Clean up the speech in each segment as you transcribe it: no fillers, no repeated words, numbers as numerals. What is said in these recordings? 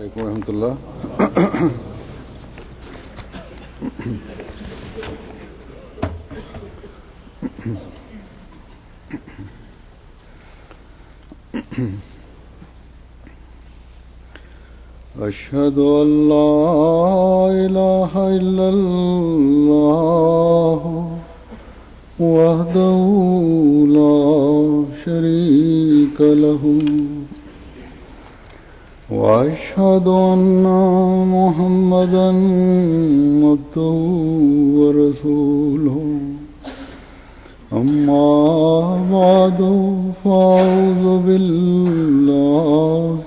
علیکم ورحمۃ اللہ. اشہد ان لا الہ الا اللہ وحدہ لا شریک لہ واشہد ان محمدا عبدہ ورسولہ. اما بعد فاعوذ باللہ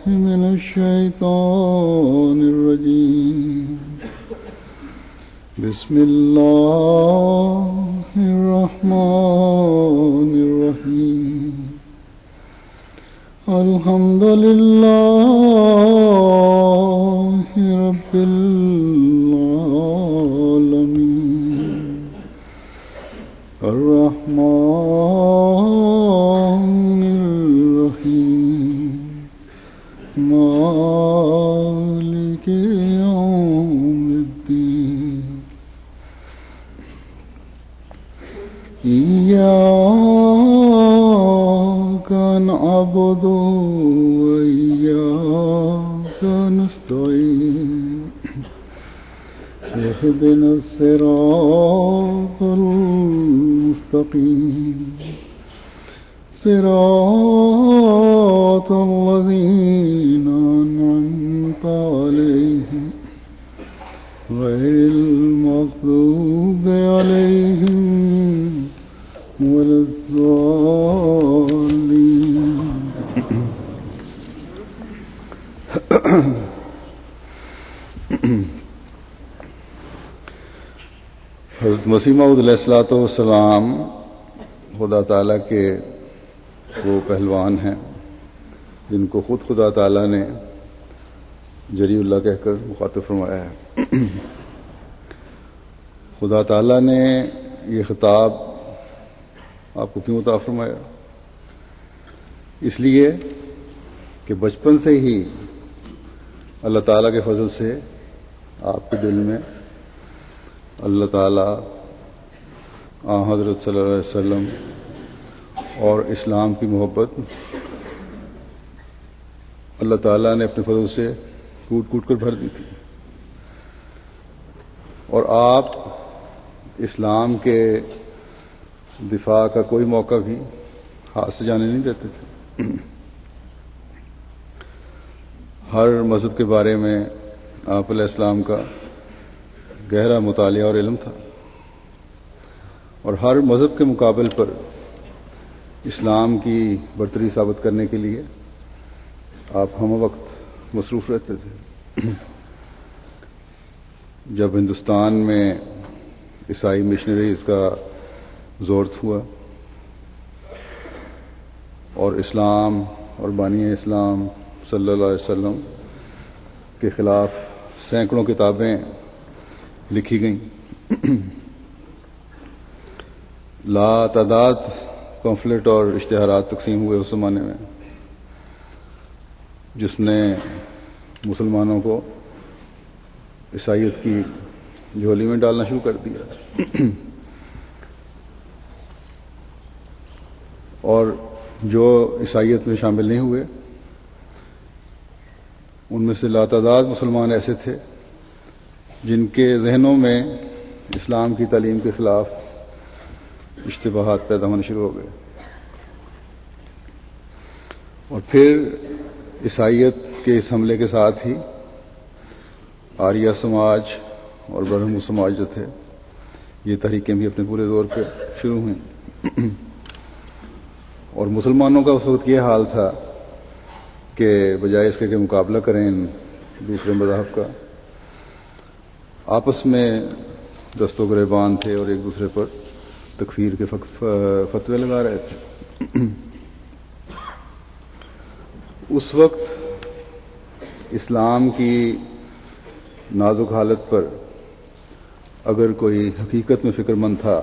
من الشیطان الرجیم. بسم اللہ الرحمن الرحیم. الحمد للہ رب العالمین الرحمن الرحیم مالک یوم الدین. إياك نعبد وإياك نستعين. اهدنا الصراط المستقيم صراط الذين أنعمت عليهم غير المغضوب عليهم ولا الضالين. حضرت مسیح موعود علیہ الصلوۃ والسلام خدا تعالیٰ کے وہ پہلوان ہیں جن کو خود خدا تعالیٰ نے جری اللہ کہہ کر مخاطب فرمایا ہے. خدا تعالیٰ نے یہ خطاب آپ کو کیوں عطا فرمایا؟ اس لیے کہ بچپن سے ہی اللہ تعالیٰ کے فضل سے آپ کے دل میں اللہ تعالیٰ حضرت صلی اللہ علیہ وسلم اور اسلام کی محبت اللہ تعالیٰ نے اپنے فضل سے کوٹ کوٹ کر بھر دی تھی، اور آپ اسلام کے دفاع کا کوئی موقع بھی ہاتھ سے جانے نہیں دیتے تھے. ہر مذہب کے بارے میں آپ علیہ السلام کا گہرا مطالعہ اور علم تھا، اور ہر مذہب کے مقابل پر اسلام کی برتری ثابت کرنے کے لیے آپ ہم وقت مصروف رہتے تھے. جب ہندوستان میں عیسائی مشنریز کا زور ہوا اور اسلام اور بانی اسلام صلی اللہ علیہ وسلم کے خلاف سینکڑوں کتابیں لکھی گئیں، لا تعداد پمفلٹ اور اشتہارات تقسیم ہوئے اس زمانے میں، جس نے مسلمانوں کو عیسائیت کی جھولی میں ڈالنا شروع کر دیا. اور جو عیسائیت میں شامل نہیں ہوئے ان میں سے لاتعداد مسلمان ایسے تھے جن کے ذہنوں میں اسلام کی تعلیم کے خلاف اشتباہات پیدا ہونے شروع ہو گئے. اور پھر عیسائیت کے اس حملے کے ساتھ ہی آریہ سماج اور برہمو سماج جو تھے، یہ تحریکیں بھی اپنے پورے دور پہ شروع ہوئیں. اور مسلمانوں کا اس وقت یہ حال تھا کہ بجائے اس کے کہ مقابلہ کریں دوسرے مذاہب کا، آپس میں دست و گریبان تھے اور ایک دوسرے پر تکفیر کے فتوے لگا رہے تھے. اس وقت اسلام کی نازک حالت پر اگر کوئی حقیقت میں فکر مند تھا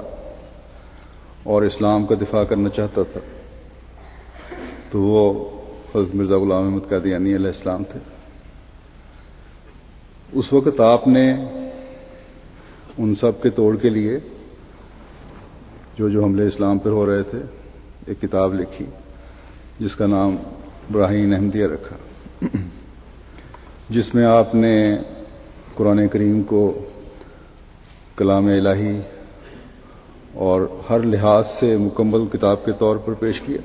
اور اسلام کا دفاع کرنا چاہتا تھا تو وہ حضرت مرزا غلام احمد قادیانی علیہ السلام تھے. اس وقت آپ نے ان سب کے توڑ کے لیے جو حملے اسلام پر ہو رہے تھے ایک کتاب لکھی جس کا نام براہین احمدیہ رکھا، جس میں آپ نے قرآن کریم کو کلام الہی اور ہر لحاظ سے مکمل کتاب کے طور پر پیش کیا،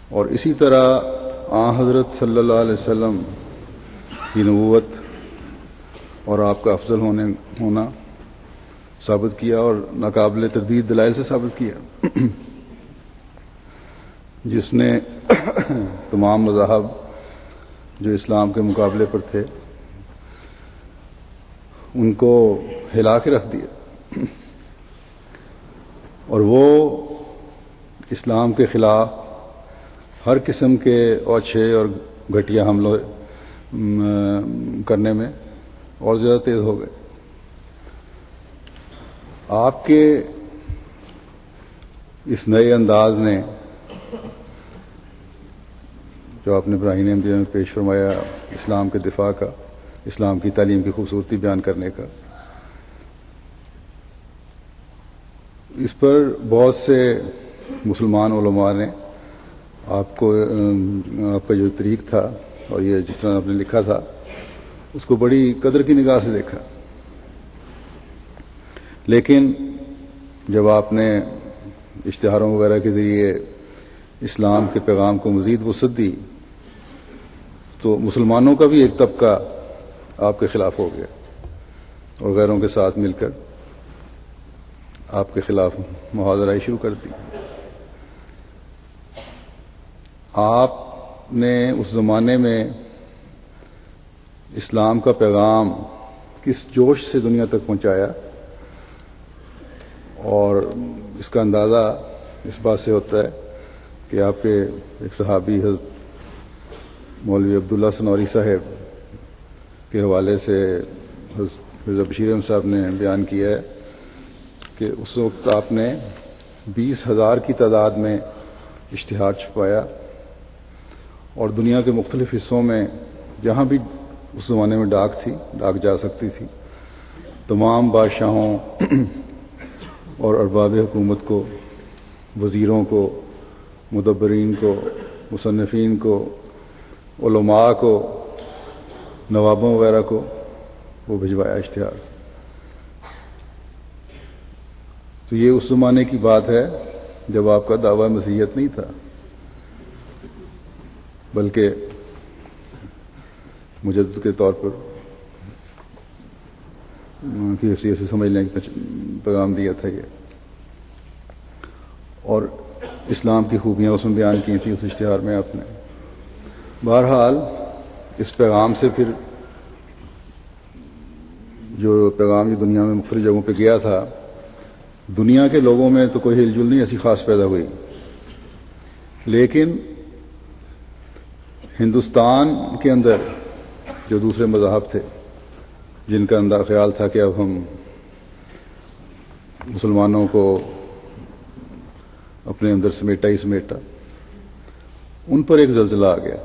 اور اسی طرح آن حضرت صلی اللہ علیہ وسلم کی نبوت اور آپ کا افضل ہونا ثابت کیا، اور ناقابل تردید دلائل سے ثابت کیا، جس نے تمام مذاہب جو اسلام کے مقابلے پر تھے ان کو ہلا کے رکھ دیا، اور وہ اسلام کے خلاف ہر قسم کے اوچھے اور گھٹیا حملے کرنے میں اور زیادہ تیز ہو گئے۔ آپ کے اس نئے انداز نے جو آپ نے براہین احمدیہ میں پیش فرمایا اسلام کے دفاع کا، اسلام کی تعلیم کی خوبصورتی بیان کرنے کا، اس پر بہت سے مسلمان علماء نے آپ کا جو طریق تھا اور یہ جس طرح آپ نے لکھا تھا اس کو بڑی قدر کی نگاہ سے دیکھا، لیکن جب آپ نے اشتہاروں وغیرہ کے ذریعے اسلام کے پیغام کو مزید وسعت دی تو مسلمانوں کا بھی ایک طبقہ آپ کے خلاف ہو گیا اور غیروں کے ساتھ مل کر آپ کے خلاف محاذرائی شروع کر دی۔ آپ نے اس زمانے میں اسلام کا پیغام کس جوش سے دنیا تک پہنچایا، اور اس کا اندازہ اس بات سے ہوتا ہے کہ آپ کے ایک صحابی حضرت مولوی عبداللہ سنوری صاحب کے حوالے سے حضرت مرزا بشیر احمد صاحب نے بیان کیا ہے کہ اس وقت آپ نے 20,000 کی تعداد میں اشتہار چھپایا، اور دنیا کے مختلف حصوں میں جہاں بھی اس زمانے میں ڈاک جا سکتی تھی، تمام بادشاہوں اور ارباب حکومت کو، وزیروں کو، مدبرین کو، مصنفین کو، علماء کو، نوابوں وغیرہ کو وہ بھجوایا اشتہار۔ تو یہ اس زمانے کی بات ہے جب آپ کا دعویٰ مسیحیت نہیں تھا، بلکہ مجدد کے طور پر کی حیثیت سے سمجھنے کا پیغام دیا تھا یہ، اور اسلام کی خوبیاں اس میں بیان کی تھیں اس اشتہار میں آپ نے۔ بہرحال اس پیغام سے پھر جو پیغام یہ دنیا میں مختلف جگہوں پہ گیا تھا، دنیا کے لوگوں میں تو کوئی ہل جل نہیں ایسی خاص پیدا ہوئی، لیکن ہندوستان کے اندر جو دوسرے مذاہب تھے جن کا خیال تھا کہ اب ہم مسلمانوں کو اپنے اندر سمیٹا ہی سمیٹا، ان پر ایک زلزلہ آ گیا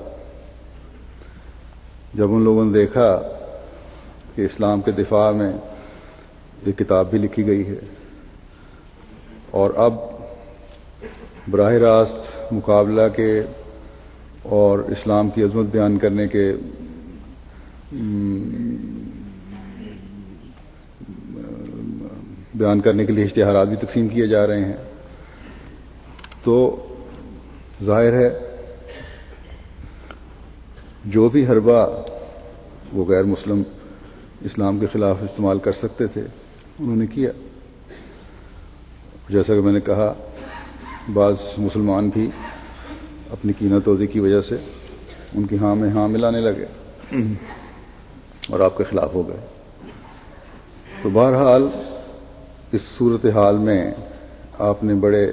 جب ان لوگوں نے دیکھا کہ اسلام کے دفاع میں ایک کتاب بھی لکھی گئی ہے، اور اب براہ راست مقابلہ کے اور اسلام کی عظمت بیان کرنے کے لیے اشتہارات بھی تقسیم کیے جا رہے ہیں، تو ظاہر ہے جو بھی حربہ وہ غیر مسلم اسلام کے خلاف استعمال کر سکتے تھے انہوں نے کیا۔ جیسا کہ میں نے کہا، بعض مسلمان بھی اپنی کینہ توزی کی وجہ سے ان کی ہاں میں ہاں ملانے لگے اور آپ کے خلاف ہو گئے۔ تو بہرحال اس صورتحال میں آپ نے بڑے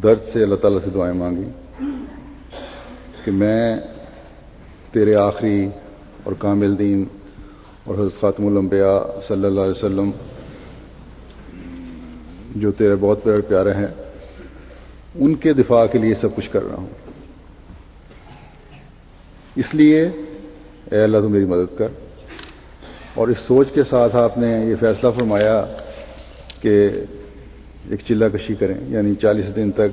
درد سے اللہ تعالیٰ سے دعائیں مانگی کہ میں تیرے آخری اور کامل دین اور حضرت خاتم الانبیاء صلی اللہ علیہ وسلم جو تیرے بہت پیارے ہیں ان کے دفاع کے لیے سب کچھ کر رہا ہوں، اس لیے اے اللہ تو میری مدد کر اور اس سوچ کے ساتھ آپ نے یہ فیصلہ فرمایا کہ ایک چلہ کشی کریں، یعنی 40 دن تک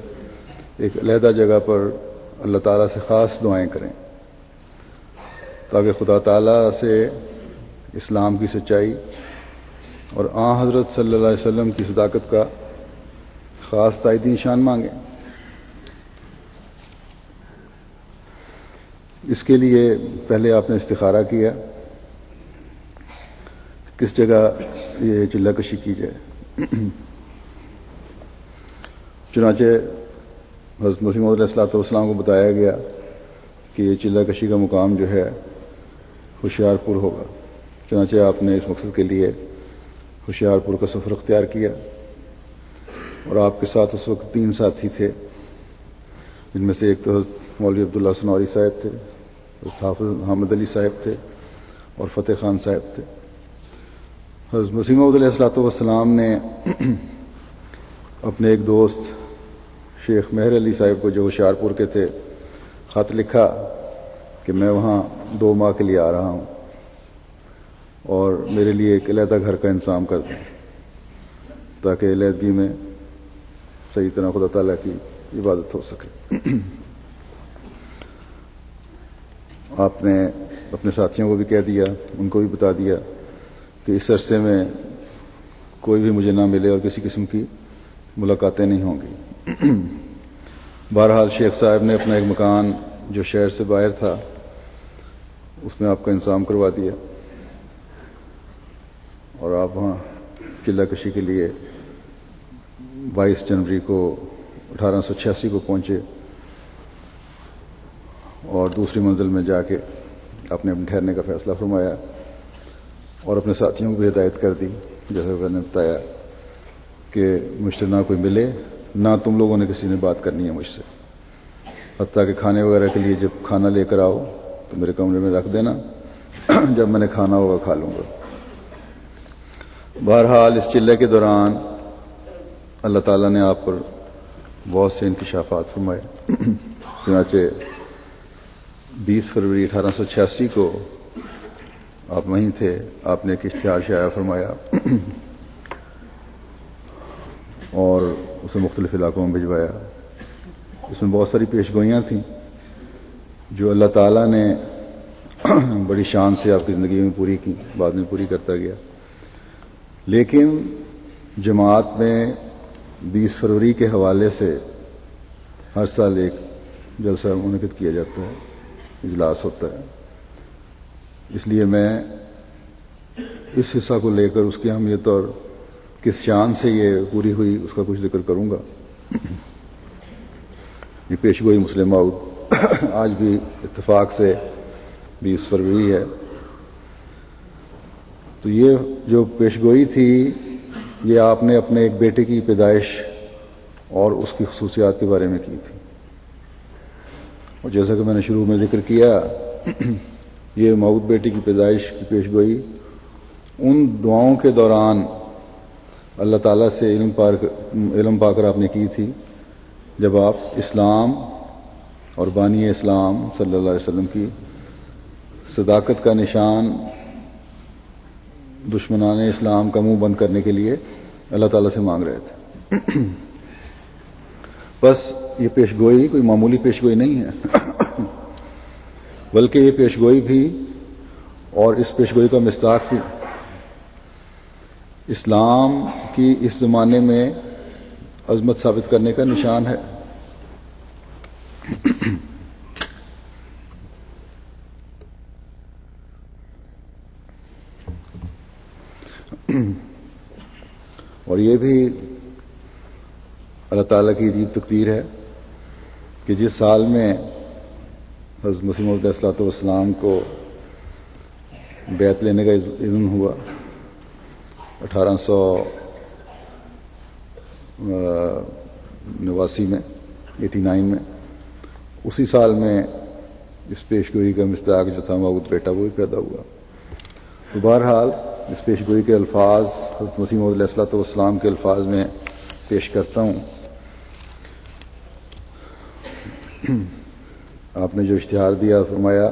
ایک علیحدہ جگہ پر اللہ تعالیٰ سے خاص دعائیں کریں تاکہ خدا تعالیٰ سے اسلام کی سچائی اور آن حضرت صلی اللہ علیہ وسلم کی صداقت کا خاص تائیدی نشان مانگیں۔ اس کے لیے پہلے آپ نے استخارہ کیا کس جگہ یہ چلہ کشی کی جائے۔ چنانچہ حضرت مسیح موعود علیہ السلام کو بتایا گیا کہ یہ چلہ کشی کا مقام جو ہے ہوشیار پور ہوگا۔ چنانچہ آپ نے اس مقصد کے لیے ہوشیار پور کا سفر اختیار کیا، اور آپ کے ساتھ اس وقت 3 ساتھی تھے، جن میں سے ایک تو حضرت مولوی عبداللہ سنوری صاحب تھے، حضرت حافظ حامد علی صاحب تھے، اور فتح خان صاحب تھے۔ حضرت مسیح موعود علیہ السلام نے اپنے ایک دوست شیخ مہر علی صاحب کو، جو ہوشیار پور کے تھے، خط لکھا کہ میں وہاں 2 ماہ کے لیے آ رہا ہوں اور میرے لیے ایک علیحدہ گھر کا انتظام کر دیں تاکہ علیحدگی میں صحیح طرح خدا تعالیٰ کی عبادت ہو سکے۔ آپ نے اپنے ساتھیوں کو بھی کہہ دیا، ان کو بھی بتا دیا کہ اس عرصے میں کوئی بھی مجھے نہ ملے اور کسی قسم کی ملاقاتیں نہیں ہوں گی۔ بہرحال شیخ صاحب نے اپنا ایک مکان جو شہر سے باہر تھا اس میں آپ کا انتظام کروا دیا، اور آپ وہاں چلہ کشی کے لیے 22 جنوری کو 1886 کو پہنچے، اور دوسری منزل میں جا کے آپ نے اپنے ٹھہرنے کا فیصلہ فرمایا اور اپنے ساتھیوں کو بھی ہدایت کر دی، جیسا کہ میں نے بتایا کہ مجھ سے نہ کوئی ملے، نہ تم لوگوں نے کسی نے بات کرنی ہے مجھ سے، حتیٰ کہ کھانے وغیرہ کے لیے جب کھانا لے کر آؤ تو میرے کمرے میں رکھ دینا، جب میں نے کھانا ہوگا کھا لوں گا۔ بہرحال اس چلے کے دوران اللہ تعالیٰ نے آپ پر بہت سے انکشافات فرمائے۔ چنانچہ 20 فروری 1886 کو آپ وہیں تھے، آپ نے ایک اشتہار شائع فرمایا اور اسے مختلف علاقوں میں بھجوایا۔ اس میں بہت ساری پیشگوئیاں تھیں جو اللہ تعالیٰ نے بڑی شان سے آپ کی زندگی میں پوری کی، بعد میں پوری کرتا گیا، لیکن جماعت میں 20 فروری کے حوالے سے ہر سال ایک جلسہ منعقد کیا جاتا ہے، اجلاس ہوتا ہے۔ اس لیے میں اس حصہ کو لے کر اس کی اہمیت اور کس شان سے یہ پوری ہوئی اس کا کچھ ذکر کروں گا۔ یہ پیشگوئی مسلم موعود آج بھی اتفاق سے 20 فروری ہے۔ تو یہ جو پیشگوئی تھی یہ آپ نے اپنے ایک بیٹے کی پیدائش اور اس کی خصوصیات کے بارے میں کی تھی، اور جیسا کہ میں نے شروع میں ذکر کیا، یہ موعود بیٹے کی پیدائش کی پیشگوئی ان دعاؤں کے دوران اللہ تعالیٰ سے علم پا کر آپ نے کی تھی جب آپ اسلام اور بانی اسلام صلی اللہ علیہ وسلم کی صداقت کا نشان دشمنان اسلام کا منہ بند کرنے کے لیے اللہ تعالیٰ سے مانگ رہے تھے۔ بس یہ پیشگوئی کوئی معمولی پیشگوئی نہیں ہے، بلکہ یہ پیشگوئی بھی اور اس پیشگوئی کا مصداق بھی اسلام کی اس زمانے میں عظمت ثابت کرنے کا نشان ہے۔ اور یہ بھی اللہ تعالیٰ کی عجیب تقدیر ہے کہ جس سال میں حضرت مسیح موعود علیہ السلام کو بیعت لینے کا اذن ہوا 1889 میں 89 میں، اسی سال میں اس پیشگوئی کا مصداق جو تھا موعود بیٹا وہ بھی پیدا ہوا۔ تو بہرحال اس پیشگوئی کے الفاظ حضرت مسیح موعود علیہ السلام کے الفاظ میں پیش کرتا ہوں۔ آپ نے جو اشتہار دیا، فرمایا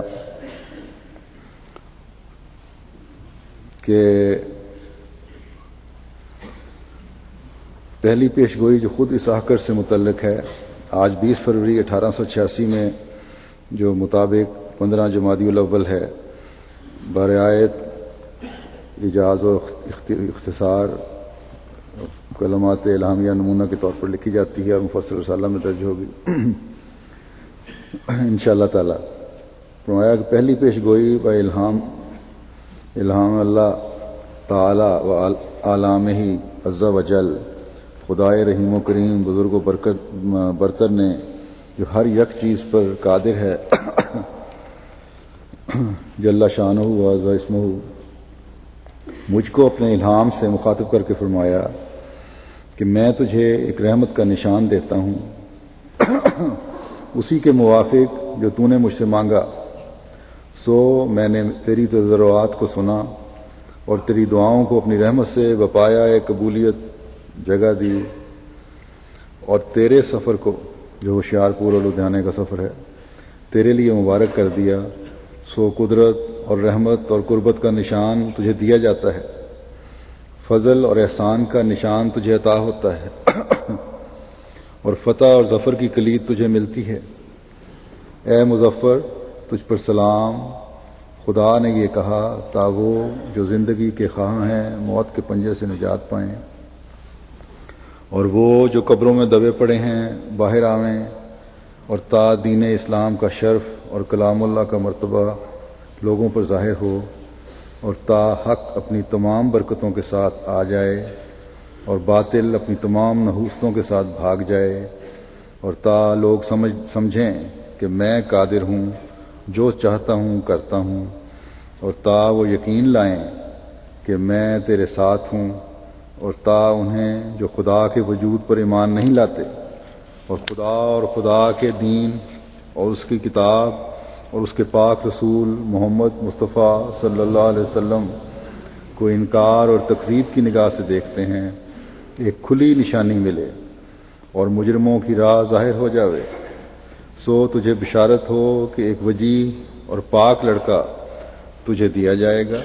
کہ پہلی پیش گوئی جو خود اس آخر سے متعلق ہے، آج 20 فروری 1886 میں جو مطابق 15 جمادی الاول ہے، برعایت ایجاز و اختصار کلمات الہامیہ نمونہ کے طور پر لکھی جاتی ہے اور مفصل رسالہ میں درج ہوگی انشاءاللہ تعالی۔ فرمایا کہ پہلی پیش گوئی با الہام اللہ تعالی و عالمہ عز و جل، خدائے رحیم و کریم بزرگ و برتر نے جو ہر یک چیز پر قادر ہے جل شانہ و عز اسمہ، مجھ کو اپنے الہام سے مخاطب کر کے فرمایا کہ میں تجھے ایک رحمت کا نشان دیتا ہوں، اسی کے موافق جو تو نے مجھ سے مانگا، سو میں نے تیری تضرعات کو سنا اور تیری دعاؤں کو اپنی رحمت سے بپایا قبولیت جگہ دی، اور تیرے سفر کو جو ہوشیار پور اور لدھیانے کا سفر ہے تیرے لیے مبارک کر دیا، سو قدرت اور رحمت اور قربت کا نشان تجھے دیا جاتا ہے، فضل اور احسان کا نشان تجھے عطا ہوتا ہے، اور فتح اور ظفر کی کلید تجھے ملتی ہے۔ اے مظفر، تجھ پر سلام، خدا نے یہ کہا تا وہ جو زندگی کے خواہاں ہیں موت کے پنجے سے نجات پائیں، اور وہ جو قبروں میں دبے پڑے ہیں باہر آویں، اور تا دین اسلام کا شرف اور کلام اللہ کا مرتبہ لوگوں پر ظاہر ہو، اور تا حق اپنی تمام برکتوں کے ساتھ آ جائے اور باطل اپنی تمام نحوستوں کے ساتھ بھاگ جائے، اور تا لوگ سمجھیں کہ میں قادر ہوں، جو چاہتا ہوں کرتا ہوں، اور تا وہ یقین لائیں کہ میں تیرے ساتھ ہوں، اور تا انہیں جو خدا کے وجود پر ایمان نہیں لاتے اور خدا کے دین اور اس کی کتاب اور اس کے پاک رسول محمد مصطفیٰ صلی اللہ علیہ وسلم کو انکار اور تکذیب کی نگاہ سے دیکھتے ہیں، ایک کھلی نشانی ملے اور مجرموں کی راہ ظاہر ہو جاوے، سو تجھے بشارت ہو کہ ایک وجیح اور پاک لڑکا تجھے دیا جائے گا،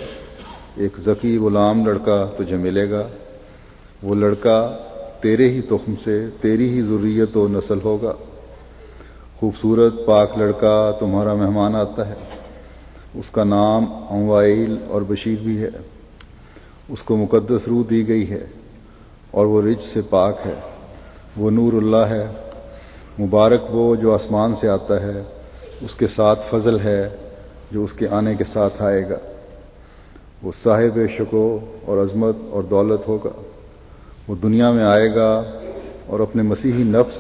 ایک ذکی غلام لڑکا تجھے ملے گا، وہ لڑکا تیرے ہی تخم سے تیری ہی ذریت و نسل ہوگا، خوبصورت پاک لڑکا تمہارا مہمان آتا ہے، اس کا نام اموائل اور بشیر بھی ہے، اس کو مقدس روح دی گئی ہے اور وہ رجس سے پاک ہے، وہ نور اللہ ہے، مبارک وہ جو آسمان سے آتا ہے، اس کے ساتھ فضل ہے جو اس کے آنے کے ساتھ آئے گا، وہ صاحب شکو اور عظمت اور دولت ہوگا، وہ دنیا میں آئے گا اور اپنے مسیحی نفس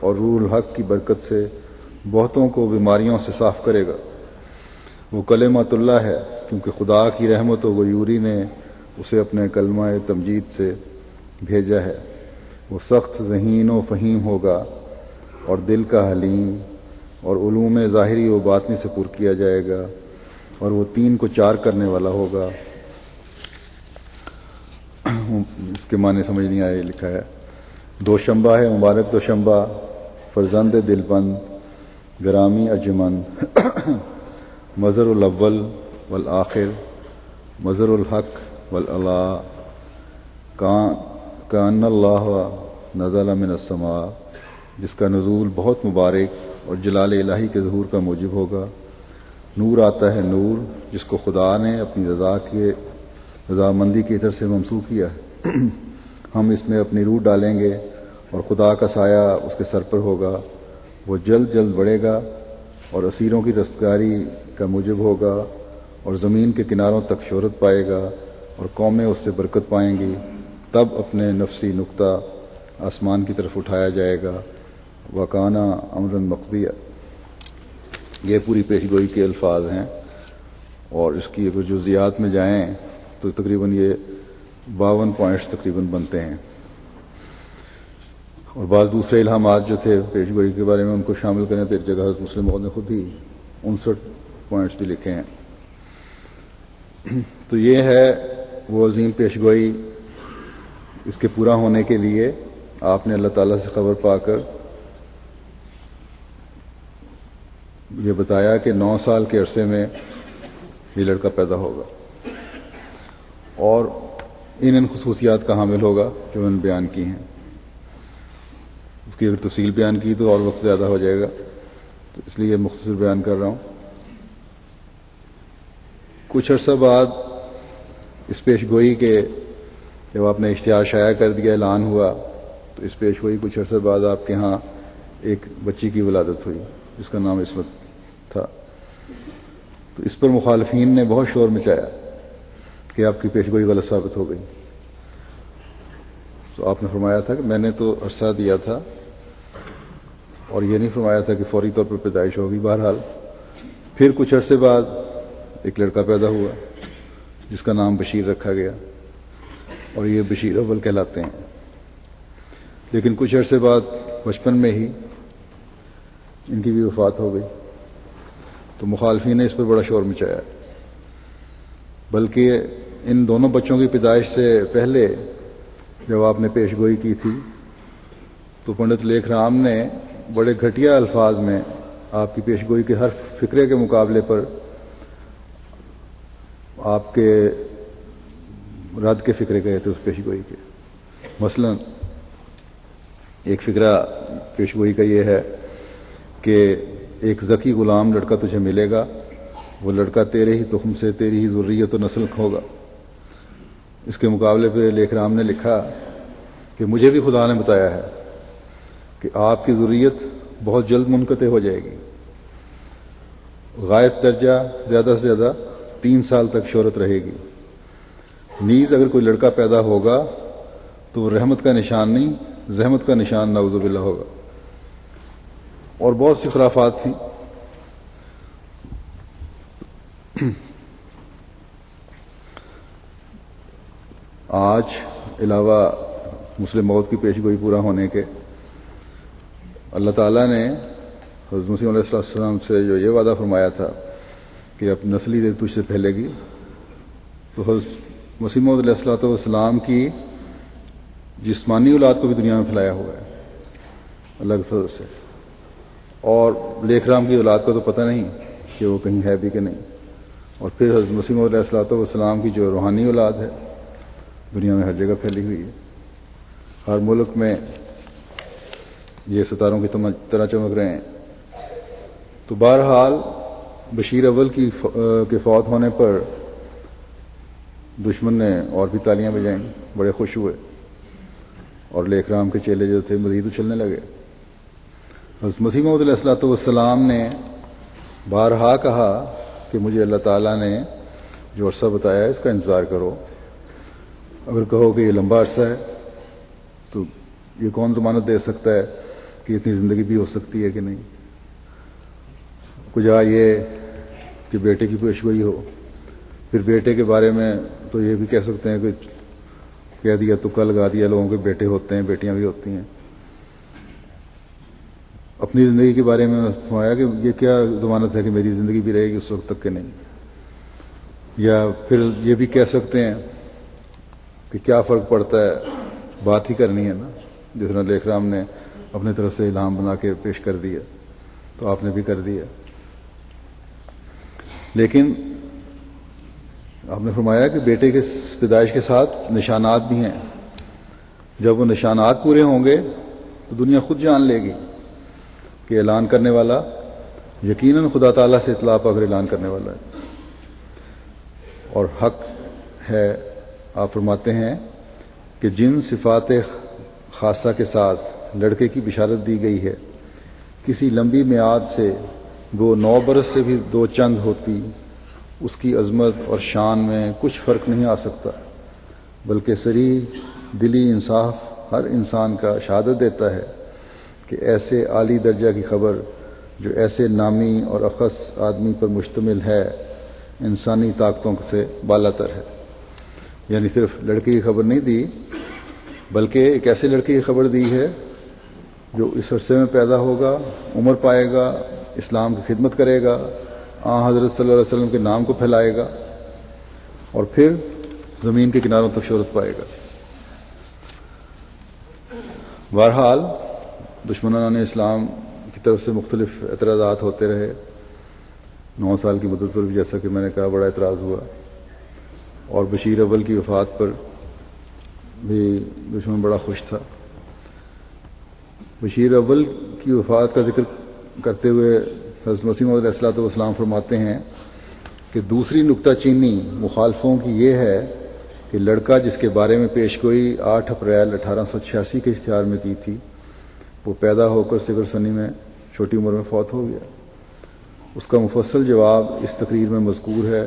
اور روح الحق کی برکت سے بہتوں کو بیماریوں سے صاف کرے گا، وہ کلمۃ اللہ ہے کیونکہ خدا کی رحمت و غیوری نے اسے اپنے کلمہ تمجید سے بھیجا ہے، وہ سخت ذہین و فہیم ہوگا اور دل کا حلیم، اور علوم ظاہری و باطنی سے پر کیا جائے گا، اور وہ 3 کو 4 کرنے والا ہوگا۔ اس کے معنی سمجھ نہیں آئے، لکھا ہے دوشنبہ ہے، مبارک دوشنبہ، فرزند دل بند، گرامی ارجمند، مظہر الاول والآخر، مظہر الحق والعلا، کان اللہ نزل من السماء، جس کا نزول بہت مبارک اور جلال الہی کے ظہور کا موجب ہوگا، نور آتا ہے نور، جس کو خدا نے اپنی رضامندی کی طرف سے ممسوح کیا ہے، ہم اس میں اپنی روح ڈالیں گے اور خدا کا سایہ اس کے سر پر ہوگا، وہ جلد جلد بڑھے گا اور اسیروں کی رستگاری کا موجب ہوگا، اور زمین کے کناروں تک شہرت پائے گا اور قومیں اس سے برکت پائیں گی، تب اپنے نفسی نقطہ آسمان کی طرف اٹھایا جائے گا، وکانا امرا مقضیہ۔ یہ پوری پیشگوئی کے الفاظ ہیں، اور اس کی اگر جزیات میں جائیں تو تقریباً یہ 52 پوائنٹس تقریباً بنتے ہیں، اور بعض دوسرے الہامات جو تھے پیشگوئی کے بارے میں ان کو شامل کریں تو ایک جگہ حضرت مسلم موعود نے خود ہی 59 پوائنٹس بھی لکھے ہیں۔ تو یہ ہے وہ عظیم پیشگوئی، اس کے پورا ہونے کے لیے آپ نے اللہ تعالیٰ سے خبر پا کر یہ بتایا کہ 9 سال کے عرصے میں یہ لڑکا پیدا ہوگا، اور ان خصوصیات کا حامل ہوگا جو میں نے بیان کی ہیں. اس کی اگر تفصیل بیان کی تو اور وقت زیادہ ہو جائے گا، تو اس لیے مختصر بیان کر رہا ہوں. کچھ عرصہ بعد اس پیش گوئی کے جب آپ نے اشتہار شائع کر دیا، اعلان ہوا، تو اس پیش گوئی کچھ عرصہ بعد آپ کے ہاں ایک بچی کی ولادت ہوئی جس کا نام عصمت تھا. تو اس پر مخالفین نے بہت شور مچایا کہ آپ کی پیش گوئی غلط ثابت ہو گئی. تو آپ نے فرمایا تھا کہ میں نے تو عرصہ دیا تھا اور یہ نہیں فرمایا تھا کہ فوری طور پر پیدائش ہوگی. بہرحال پھر کچھ عرصے بعد ایک لڑکا پیدا ہوا جس کا نام بشیر رکھا گیا اور یہ بشیر اول کہلاتے ہیں. لیکن کچھ عرصے بعد بچپن میں ہی ان کی بھی وفات ہو گئی. تو مخالفین نے اس پر بڑا شور مچایا، بلکہ ان دونوں بچوں کی پیدائش سے پہلے جب آپ نے پیش گوئی کی تھی تو پنڈت لیکھ رام نے بڑے گھٹیا الفاظ میں آپ کی پیش گوئی کے ہر فقرے کے مقابلے پر آپ کے رد کے فقرے کہے تھے اس پیش گوئی کے. مثلا ایک فقرہ پیش گوئی کا یہ ہے کہ ایک ذکی غلام لڑکا تجھے ملے گا، وہ لڑکا تیرے ہی تخم سے، تیری ہی ذریت و نسل ہوگا. اس کے مقابلے پہ لیکھ رام نے لکھا کہ مجھے بھی خدا نے بتایا ہے کہ آپ کی ذریت بہت جلد منقطع ہو جائے گی. غائب درجہ زیادہ سے زیادہ 3 سال تک شہرت رہے گی. نیز اگر کوئی لڑکا پیدا ہوگا تو وہ رحمت کا نشان نہیں، زحمت کا نشان نعوذ باللہ ہوگا. اور بہت سی خرافات تھیں. آج علاوہ مسلم موت کی پیش گوئی پورا ہونے کے، اللہ تعالیٰ نے حضرت مسیح علیہ السلام سے جو یہ وعدہ فرمایا تھا کہ اب نسلی تجھ سے پھیلے گی، تو حضرت مسیح موعود علیہ السلام کی جسمانی اولاد کو بھی دنیا میں پھیلایا ہوا ہے اللہ کے فضل سے. اور لیکھ رام کی اولاد کا تو پتہ نہیں کہ وہ کہیں ہے بھی کہ نہیں. اور پھر حضرت مسیح موعود علیہ السلام کی جو روحانی اولاد ہے دنیا میں ہر جگہ پھیلی ہوئی ہے. ہر ملک میں یہ ستاروں کی طرح چمک رہے ہیں. تو بہرحال بشیر اول کے فوت ہونے پر دشمن نے اور بھی تالیاں بجائیں، بڑے خوش ہوئے اور لیکھ رام کے چیلے جو تھے مزید اچھلنے لگے. حضرت مسیح موعود علیہ السلام نے بارہا کہا کہ مجھے اللہ تعالیٰ نے جو عرصہ بتایا ہے اس کا انتظار کرو. اگر کہو کہ یہ لمبا عرصہ ہے تو یہ کون ضمانت دے سکتا ہے کہ اتنی زندگی بھی ہو سکتی ہے کہ نہیں. کجا یہ کہ بیٹے کی پیش گوئی ہو، پھر بیٹے کے بارے میں تو یہ بھی کہہ سکتے ہیں کہ کہہ دیا تکا لگا دیا لوگوں کے بیٹے ہوتے ہیں، بیٹیاں بھی ہوتی ہیں. اپنی زندگی کے بارے میں فرمایا کہ یہ کیا ضمانت ہے کہ میری زندگی بھی رہے گی اس وقت تک کہ نہیں. یا پھر یہ بھی کہہ سکتے ہیں کہ کیا فرق پڑتا ہے، بات ہی کرنی ہے نا. جس طرح لیکھ رام نے اپنے طرف سے الہام بنا کے پیش کر دیا تو آپ نے بھی کر دیا. لیکن آپ نے فرمایا کہ بیٹے کے پیدائش کے ساتھ نشانات بھی ہیں. جب وہ نشانات پورے ہوں گے تو دنیا خود جان لے گی کہ اعلان کرنے والا یقیناً خدا تعالیٰ سے اطلاع پا کر اعلان کرنے والا ہے اور حق ہے. آپ فرماتے ہیں کہ جن صفات خاصہ کے ساتھ لڑکے کی بشارت دی گئی ہے کسی لمبی میعاد سے گو 9 برس سے بھی 2 چند ہوتی، اس کی عظمت اور شان میں کچھ فرق نہیں آ سکتا، بلکہ صریح دلی انصاف ہر انسان کا شہادت دیتا ہے کہ ایسے عالی درجہ کی خبر جو ایسے نامی اور اخص آدمی پر مشتمل ہے انسانی طاقتوں سے بالا تر ہے. یعنی صرف لڑکے کی خبر نہیں دی بلکہ ایک ایسے لڑکے کی خبر دی ہے جو اس عرصے میں پیدا ہوگا، عمر پائے گا، اسلام کی خدمت کرے گا، حضرت صلی اللہ علیہ وسلم کے نام کو پھیلائے گا اور پھر زمین کے کناروں تک شہرت پائے گا. بہرحال دشمنان اسلام کی طرف سے مختلف اعتراضات ہوتے رہے. 9 سال کی مدت پر بھی جیسا کہ میں نے کہا بڑا اعتراض ہوا. اور بشیر اول کی وفات پر بھی دشمن بڑا خوش تھا۔ بشیر اول کی وفات کا ذکر کرتے ہوئے حضرت مسیح موعود علیہ الصلوۃ والسلام فرماتے ہیں کہ دوسری نکتہ چینی مخالفوں کی یہ ہے کہ لڑکا جس کے بارے میں پیش گوئی 8 اپریل 1886 کے اشتہار میں کی تھی وہ پیدا ہو کر صغر سنی میں چھوٹی عمر میں فوت ہو گیا۔ اس کا مفصل جواب اس تقریر میں مذکور ہے،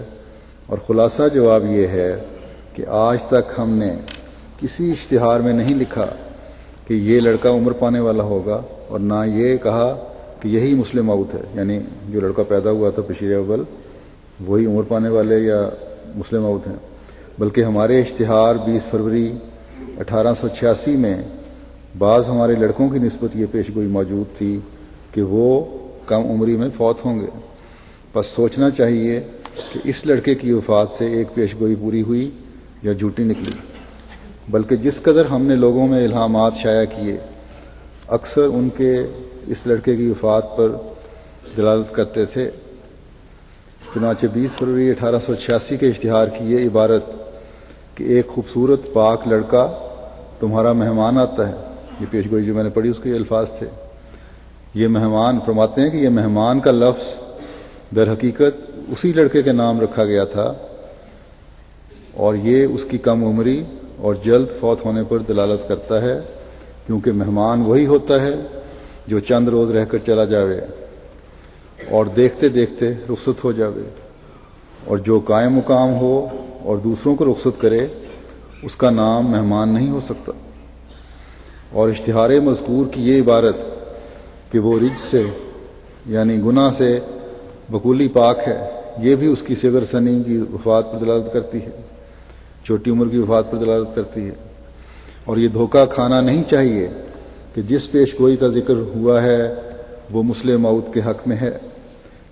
اور خلاصہ جواب یہ ہے کہ آج تک ہم نے کسی اشتہار میں نہیں لکھا کہ یہ لڑکا عمر پانے والا ہوگا، اور نہ یہ کہا کہ یہی مسلم موعود ہے، یعنی جو لڑکا پیدا ہوا تھا بشیر اول وہی عمر پانے والے یا مسلم موعود ہیں، بلکہ ہمارے اشتہار 20 فروری 1886 میں بعض ہمارے لڑکوں کی نسبت یہ پیش گوئی موجود تھی کہ وہ کم عمری میں فوت ہوں گے۔ بس سوچنا چاہیے کہ اس لڑکے کی وفات سے ایک پیش گوئی پوری ہوئی یا جھوٹی نکلی، بلکہ جس قدر ہم نے لوگوں میں الہامات شائع کیے اکثر ان کے اس لڑکے کی وفات پر دلالت کرتے تھے۔ چنانچہ 20 فروری 1886 کے اشتہار کی یہ عبارت کہ ایک خوبصورت پاک لڑکا تمہارا مہمان آتا ہے، یہ پیش گوئی جو میں نے پڑھی اس کے یہ الفاظ تھے۔ یہ مہمان فرماتے ہیں کہ یہ مہمان کا لفظ در حقیقت اسی لڑکے کے نام رکھا گیا تھا، اور یہ اس کی کم عمری اور جلد فوت ہونے پر دلالت کرتا ہے، کیونکہ مہمان وہی ہوتا ہے جو چند روز رہ کر چلا جاوے اور دیکھتے دیکھتے رخصت ہو جاوے، اور جو قائم مقام ہو اور دوسروں کو رخصت کرے اس کا نام مہمان نہیں ہو سکتا۔ اور اشتہار مذکور کی یہ عبارت کہ وہ رجس سے یعنی گناہ سے بکولی پاک ہے، یہ بھی اس کی صغر سنی کی وفات پر دلالت کرتی ہے، چھوٹی عمر کی وفات پر دلالت کرتی ہے۔ اور یہ دھوکہ کھانا نہیں چاہیے کہ جس پیش گوئی کا ذکر ہوا ہے وہ مسلم موعود کے حق میں ہے،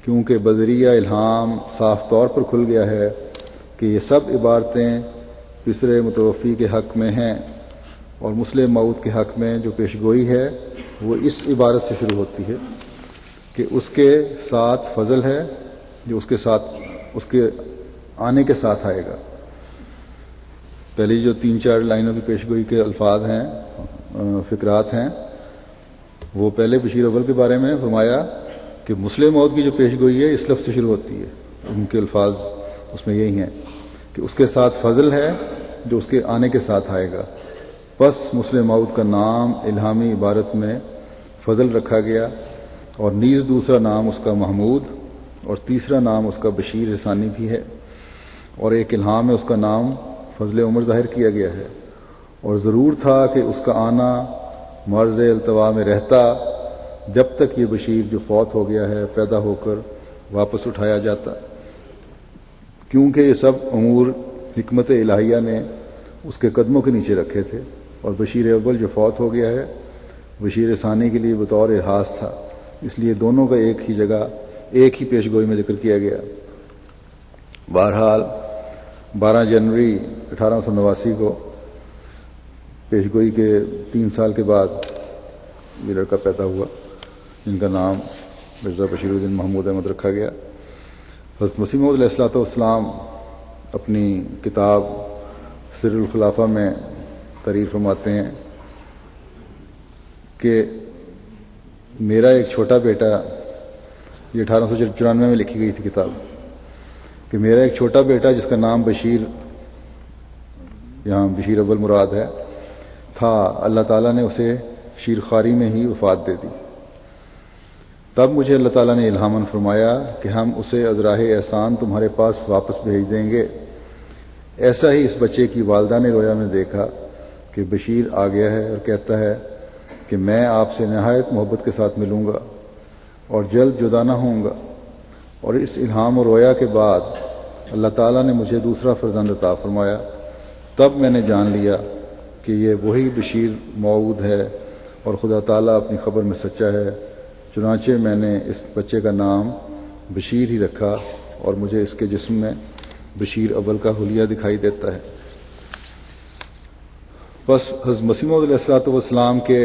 کیونکہ بذریعہ الہام صاف طور پر کھل گیا ہے کہ یہ سب عبارتیں پسر متوفی کے حق میں ہیں، اور مسلم موعود کے حق میں جو پیش گوئی ہے وہ اس عبارت سے شروع ہوتی ہے کہ اس کے ساتھ فضل ہے جو اس کے آنے کے ساتھ آئے گا۔ پہلی جو 3-4 لائنوں کی پیش گوئی کے الفاظ ہیں، فقرات ہیں، وہ پہلے بشیر اول کے بارے میں فرمایا کہ مسلم موعود کی جو پیش گوئی ہے اس لفظ سے شروع ہوتی ہے، ان کے الفاظ اس میں یہی ہیں کہ اس کے ساتھ فضل ہے جو اس کے آنے کے ساتھ آئے گا۔ پس مسلم موعود کا نام الہامی عبارت میں فضل رکھا گیا، اور نیز دوسرا نام اس کا محمود اور تیسرا نام اس کا بشیر ثانی بھی ہے، اور ایک الہام میں اس کا نام فضل عمر ظاہر کیا گیا ہے۔ اور ضرور تھا کہ اس کا آنا مرض التوا میں رہتا جب تک یہ بشیر جو فوت ہو گیا ہے پیدا ہو کر واپس اٹھایا جاتا، کیونکہ یہ سب امور حکمت الہیہ نے اس کے قدموں کے نیچے رکھے تھے، اور بشیر اول جو فوت ہو گیا ہے بشیر ثانی کے لیے بطور ارحاس تھا، اس لیے دونوں کا ایک ہی جگہ ایک ہی پیش گوئی میں ذکر کیا گیا۔ بہرحال 12 جنوری 1889 کو پیش گوئی کے 3 سال کے بعد یہ لڑکا پیدا ہوا جن کا نام مرزا بشیر الدین محمود احمد رکھا گیا۔ حضرت مسیح موعود علیہ الصلوۃ والسلام اپنی کتاب سر الخلافہ میں تحریر فرماتے ہیں کہ میرا ایک چھوٹا بیٹا، یہ 1894 میں لکھی گئی تھی کتاب، کہ میرا ایک چھوٹا بیٹا جس کا نام بشیر، یہاں بشیر اول مراد ہے، تھا، اللہ تعالیٰ نے اسے شیرخواری میں ہی وفات دے دی۔ تب مجھے اللہ تعالیٰ نے الہاماً فرمایا کہ ہم اسے از راہ احسان تمہارے پاس واپس بھیج دیں گے۔ ایسا ہی اس بچے کی والدہ نے رویا میں دیکھا کہ بشیر آ گیا ہے اور کہتا ہے کہ میں آپ سے نہایت محبت کے ساتھ ملوں گا اور جلد جدا نہ ہوں گا۔ اور اس الہام و رویا کے بعد اللہ تعالیٰ نے مجھے دوسرا فرزند عطا فرمایا۔ تب میں نے جان لیا کہ یہ وہی بشیر موعود ہے اور خدا تعالیٰ اپنی خبر میں سچا ہے، چنانچہ میں نے اس بچے کا نام بشیر ہی رکھا، اور مجھے اس کے جسم میں بشیر اول کا حلیہ دکھائی دیتا ہے۔ بس حضرت مسیح موعود علیہ الصلوۃ والسلام کے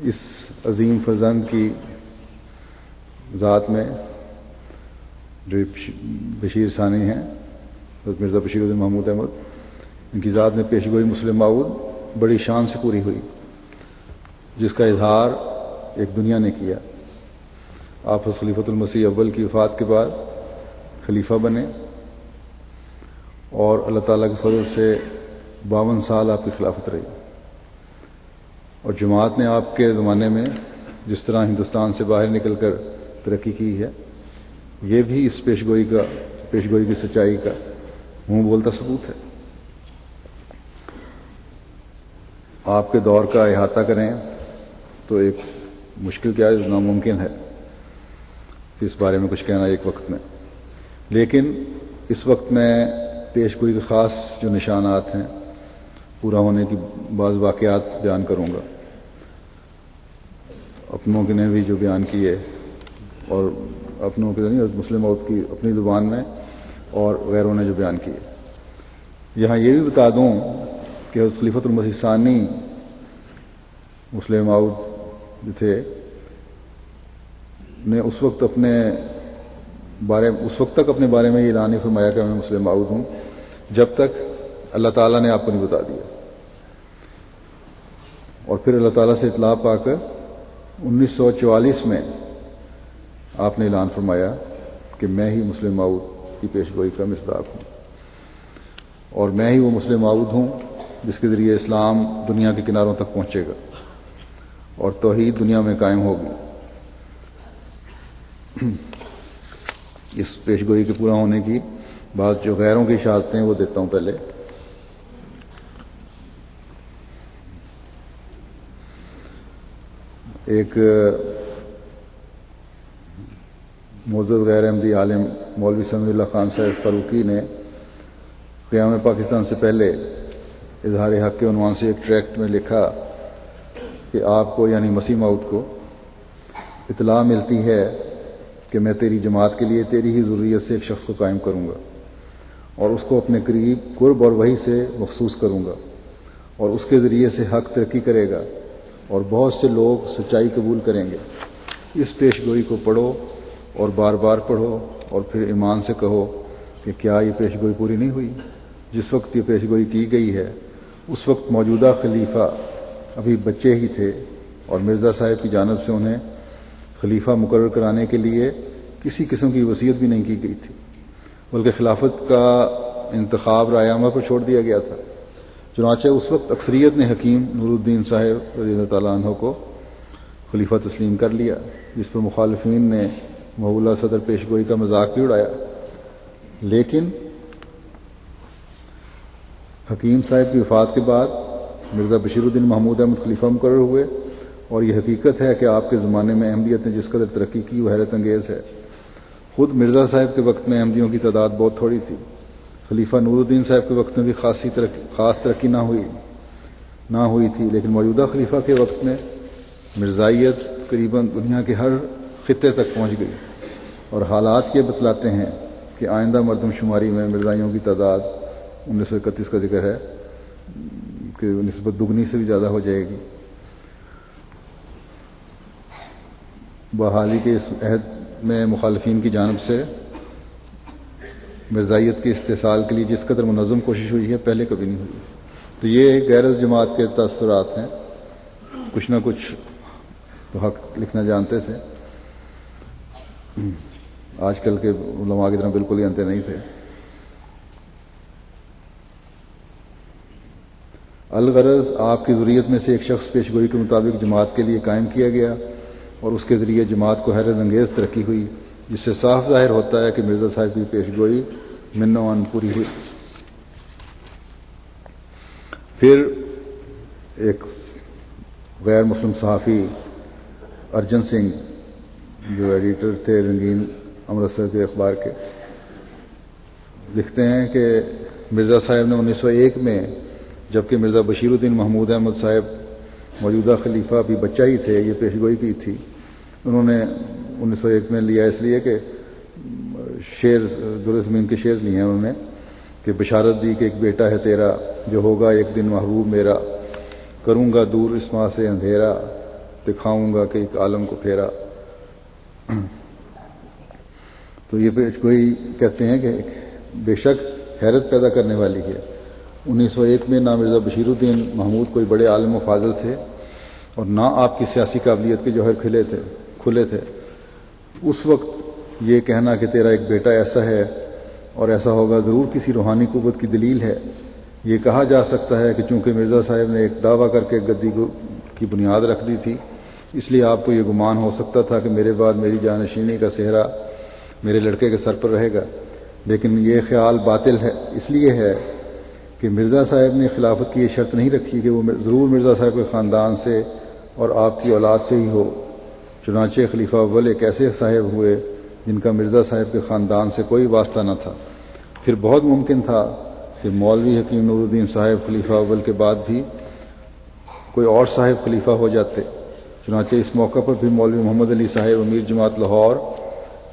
اس عظیم فرزند کی ذات میں جو بشیر ثانی ہیں حضرت مرزا بشیر الدین محمود احمد، ان کی ذات میں پیشگوئی مسلم موعود بڑی شان سے پوری ہوئی، جس کا اظہار ایک دنیا نے کیا۔ آپ خلیفۃ المسیح اول کی وفات کے بعد خلیفہ بنے اور اللہ تعالیٰ کے فضل سے 52 سال آپ کی خلافت رہی، اور جماعت نے آپ کے زمانے میں جس طرح ہندوستان سے باہر نکل کر ترقی کی ہے، یہ بھی اس پیشگوئی کی سچائی کا منہ بولتا ثبوت ہے۔ آپ کے دور کا احاطہ کریں تو ایک مشکل کیا ہے، ناممکن ہے کہ اس بارے میں کچھ کہنا ایک وقت میں، لیکن اس وقت میں پیشگوئی کے خاص جو نشانات ہیں پورا ہونے کی بعض واقعات بیان کروں گا، اپنوں کے نے بھی جو بیان کیے اور اپنوں کے نہیں مسلم موت کی اپنی زبان میں اور غیروں نے جو بیان کیے۔ یہاں یہ بھی بتا دوں کہ خلیفۃ المسیح ثانی مسلم موعود جو تھے نے اس وقت تک اپنے بارے میں یہ اعلان نہیں فرمایا کہ میں مسلم موعود ہوں جب تک اللہ تعالیٰ نے آپ کو نہیں بتا دیا، اور پھر اللہ تعالیٰ سے اطلاع پا کر 1944 میں آپ نے اعلان فرمایا کہ میں ہی مسلم موعود کی پیشگوئی کا مصداق ہوں، اور میں ہی وہ مسلم موعود ہوں جس کے ذریعے اسلام دنیا کے کناروں تک پہنچے گا اور توحید دنیا میں قائم ہوگی۔ اس پیشگوئی کے پورا ہونے کی بات جو غیروں کی شہادتیں وہ دیتا ہوں پہلے۔ ایک معزز غیر احمدی عالم مولوی سمیع اللہ خان صاحب فاروقی نے قیام پاکستان سے پہلے اظہار حق کے عنوان سے ایک ٹریکٹ میں لکھا کہ آپ کو یعنی مسیح موعود کو اطلاع ملتی ہے کہ میں تیری جماعت کے لیے تیری ہی ضروریت سے ایک شخص کو قائم کروں گا اور اس کو اپنے قریب قرب اور وحی سے مخصوص کروں گا، اور اس کے ذریعے سے حق ترقی کرے گا اور بہت سے لوگ سچائی قبول کریں گے۔ اس پیشگوئی کو پڑھو اور بار بار پڑھو اور پھر ایمان سے کہو کہ کیا یہ پیشگوئی پوری نہیں ہوئی؟ جس وقت یہ پیشگوئی کی گئی ہے اس وقت موجودہ خلیفہ ابھی بچے ہی تھے، اور مرزا صاحب کی جانب سے انہیں خلیفہ مقرر کرانے کے لیے کسی قسم کی وصیت بھی نہیں کی گئی تھی، بلکہ خلافت کا انتخاب رائے عامہ پر چھوڑ دیا گیا تھا۔ چنانچہ اس وقت اکثریت نے حکیم نور الدین صاحب رضی اللہ تعالیٰ عنہ کو خلیفہ تسلیم کر لیا، جس پر مخالفین نے مولا صدر پیشگوئی کا مذاق بھی اڑایا، لیکن حکیم صاحب کی وفات کے بعد مرزا بشیر الدین محمود احمد خلیفہ مقرر ہوئے، اور یہ حقیقت ہے کہ آپ کے زمانے میں احمدیت نے جس قدر ترقی کی وہ حیرت انگیز ہے۔ خود مرزا صاحب کے وقت میں احمدیوں کی تعداد بہت تھوڑی تھی، خلیفہ نور الدین صاحب کے وقت میں بھی خاص ترقی نہ ہوئی تھی، لیکن موجودہ خلیفہ کے وقت میں مرزائیت قریباً دنیا کے ہر خطے تک پہنچ گئی، اور حالات یہ بتلاتے ہیں کہ آئندہ مردم شماری میں مرزائیوں کی تعداد 1931 کا ذکر ہے کہ نسبت دگنی سے بھی زیادہ ہو جائے گی۔ بحالی کے اس عہد میں مخالفین کی جانب سے مرزائیت کے استحصال کے لیے جس قدر منظم کوشش ہوئی ہے پہلے کبھی نہیں ہوئی۔ تو یہ غیرت جماعت کے تاثرات ہیں، کچھ نہ کچھ تو حق لکھنا جانتے تھے، آج کل کے علماء کی طرح بالکل ہی انتے نہیں تھے۔ الغرض آپ کی ضروریت میں سے ایک شخص پیشگوئی کے مطابق جماعت کے لیے قائم کیا گیا، اور اس کے ذریعے جماعت کو حیرت انگیز ترقی ہوئی، جس سے صاف ظاہر ہوتا ہے کہ مرزا صاحب کی پیشگوئی من و عن پوری ہوئی۔ پھر ایک غیر مسلم صحافی ارجن سنگھ جو ایڈیٹر تھے رنگین امرتسر کے اخبار کے، لکھتے ہیں کہ مرزا صاحب نے 1901 میں، جبکہ مرزا بشیر الدین محمود احمد صاحب موجودہ خلیفہ بھی بچہ ہی تھے، یہ پیشگوئی کی تھی۔ انہوں نے 1901 میں لیا اس لیے کہ شعر در زمین کے شعر لیے ہیں انہوں نے، کہ بشارت دی کہ ایک بیٹا ہے تیرا جو ہوگا ایک دن محبوب میرا، کروں گا دور اس ماں سے اندھیرا، دکھاؤں گا کہ ایک عالم کو پھیرا۔ تو یہ پیشگوئی کہتے ہیں کہ بے شک حیرت پیدا کرنے والی ہے۔ 1901 میں نہ مرزا بشیر الدین محمود کوئی بڑے عالم و فاضل تھے اور نہ آپ کی سیاسی قابلیت کے جوہر کھلے تھے۔ اس وقت یہ کہنا کہ تیرا ایک بیٹا ایسا ہے اور ایسا ہوگا ضرور کسی روحانی قوت کی دلیل ہے۔ یہ کہا جا سکتا ہے کہ چونکہ مرزا صاحب نے ایک دعویٰ کر کے گدی کی بنیاد رکھ دی تھی، اس لیے آپ کو یہ گمان ہو سکتا تھا کہ میرے بعد میری جانشینی کا صحرا میرے لڑکے کے سر پر رہے گا، لیکن یہ خیال باطل ہے۔ اس لیے ہے کہ مرزا صاحب نے خلافت کی یہ شرط نہیں رکھی کہ وہ ضرور مرزا صاحب کے خاندان سے اور آپ کی اولاد سے ہی ہو۔ چنانچہ خلیفہ اول ایک ایسے صاحب ہوئے جن کا مرزا صاحب کے خاندان سے کوئی واسطہ نہ تھا۔ پھر بہت ممکن تھا کہ مولوی حکیم نور الدین صاحب خلیفہ اول کے بعد بھی کوئی اور صاحب خلیفہ ہو جاتے۔ چنانچہ اس موقع پر بھی مولوی محمد علی صاحب امیر جماعت لاہور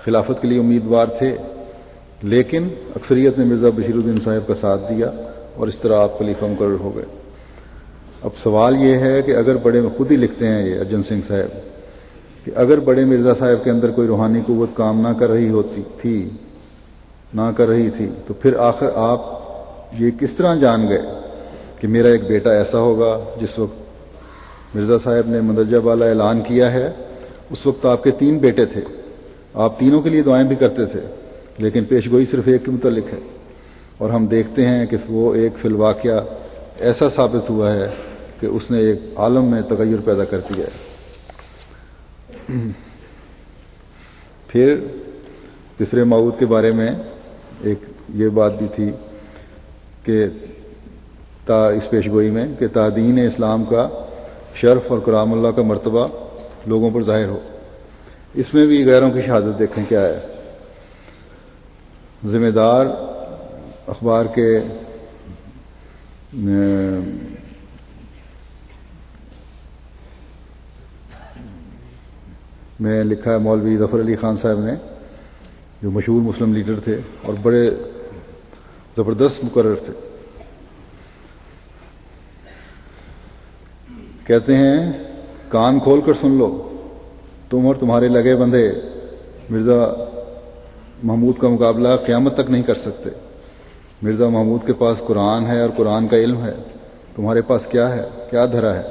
خلافت کے لیے امیدوار تھے، لیکن اکثریت نے مرزا بشیر الدین صاحب کا ساتھ دیا اور اس طرح آپ خلیفہ مقرر ہو گئے۔ اب سوال یہ ہے کہ اگر بڑے خود ہی لکھتے ہیں یہ ارجن سنگھ صاحب کہ اگر بڑے مرزا صاحب کے اندر کوئی روحانی قوت کام نہ کر رہی تھی تو پھر آخر آپ یہ کس طرح جان گئے کہ میرا ایک بیٹا ایسا ہوگا؟ جس وقت مرزا صاحب نے مندرجہ بالا اعلان کیا ہے اس وقت آپ کے 3 بیٹے تھے، آپ تینوں کے لیے دعائیں بھی کرتے تھے، لیکن پیش گوئی صرف ایک کے متعلق ہے، اور ہم دیکھتے ہیں کہ وہ ایک فی الواقعہ ایسا ثابت ہوا ہے کہ اس نے ایک عالم میں تغیر پیدا کر دیا ہے۔ پھر تیسرے موعود کے بارے میں ایک یہ بات بھی تھی کہ اس پیش گوئی میں کہ دین اسلام کا شرف اور کرام اللہ کا مرتبہ لوگوں پر ظاہر ہو۔ اس میں بھی غیروں کی شہادت دیکھیں کیا ہے۔ ذمہ دار اخبار کے میں لکھا ہے مولوی ظفر علی خان صاحب نے، جو مشہور مسلم لیڈر تھے اور بڑے زبردست مقرر تھے، کہتے ہیں کان کھول کر سن لو، تم اور تمہارے لگے بندے مرزا محمود کا مقابلہ قیامت تک نہیں کر سکتے۔ مرزا محمود کے پاس قرآن ہے اور قرآن کا علم ہے، تمہارے پاس کیا ہے، کیا دھرا ہے؟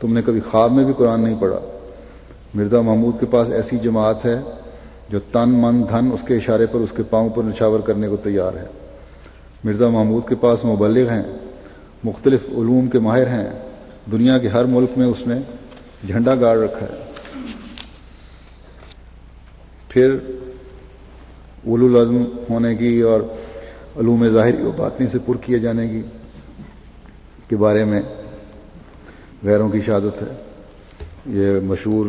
تم نے کبھی خواب میں بھی قرآن نہیں پڑھا۔ مرزا محمود کے پاس ایسی جماعت ہے جو تن من دھن اس کے اشارے پر اس کے پاؤں پر نچھاور کرنے کو تیار ہے۔ مرزا محمود کے پاس مبلغ ہیں، مختلف علوم کے ماہر ہیں، دنیا کے ہر ملک میں اس نے جھنڈا گاڑ رکھا ہے۔ پھر اولو العزم ہونے کی اور علوم ظاہری و باطنی سے پر کیے جانے کی کے بارے میں غیروں کی شہادت ہے۔ یہ مشہور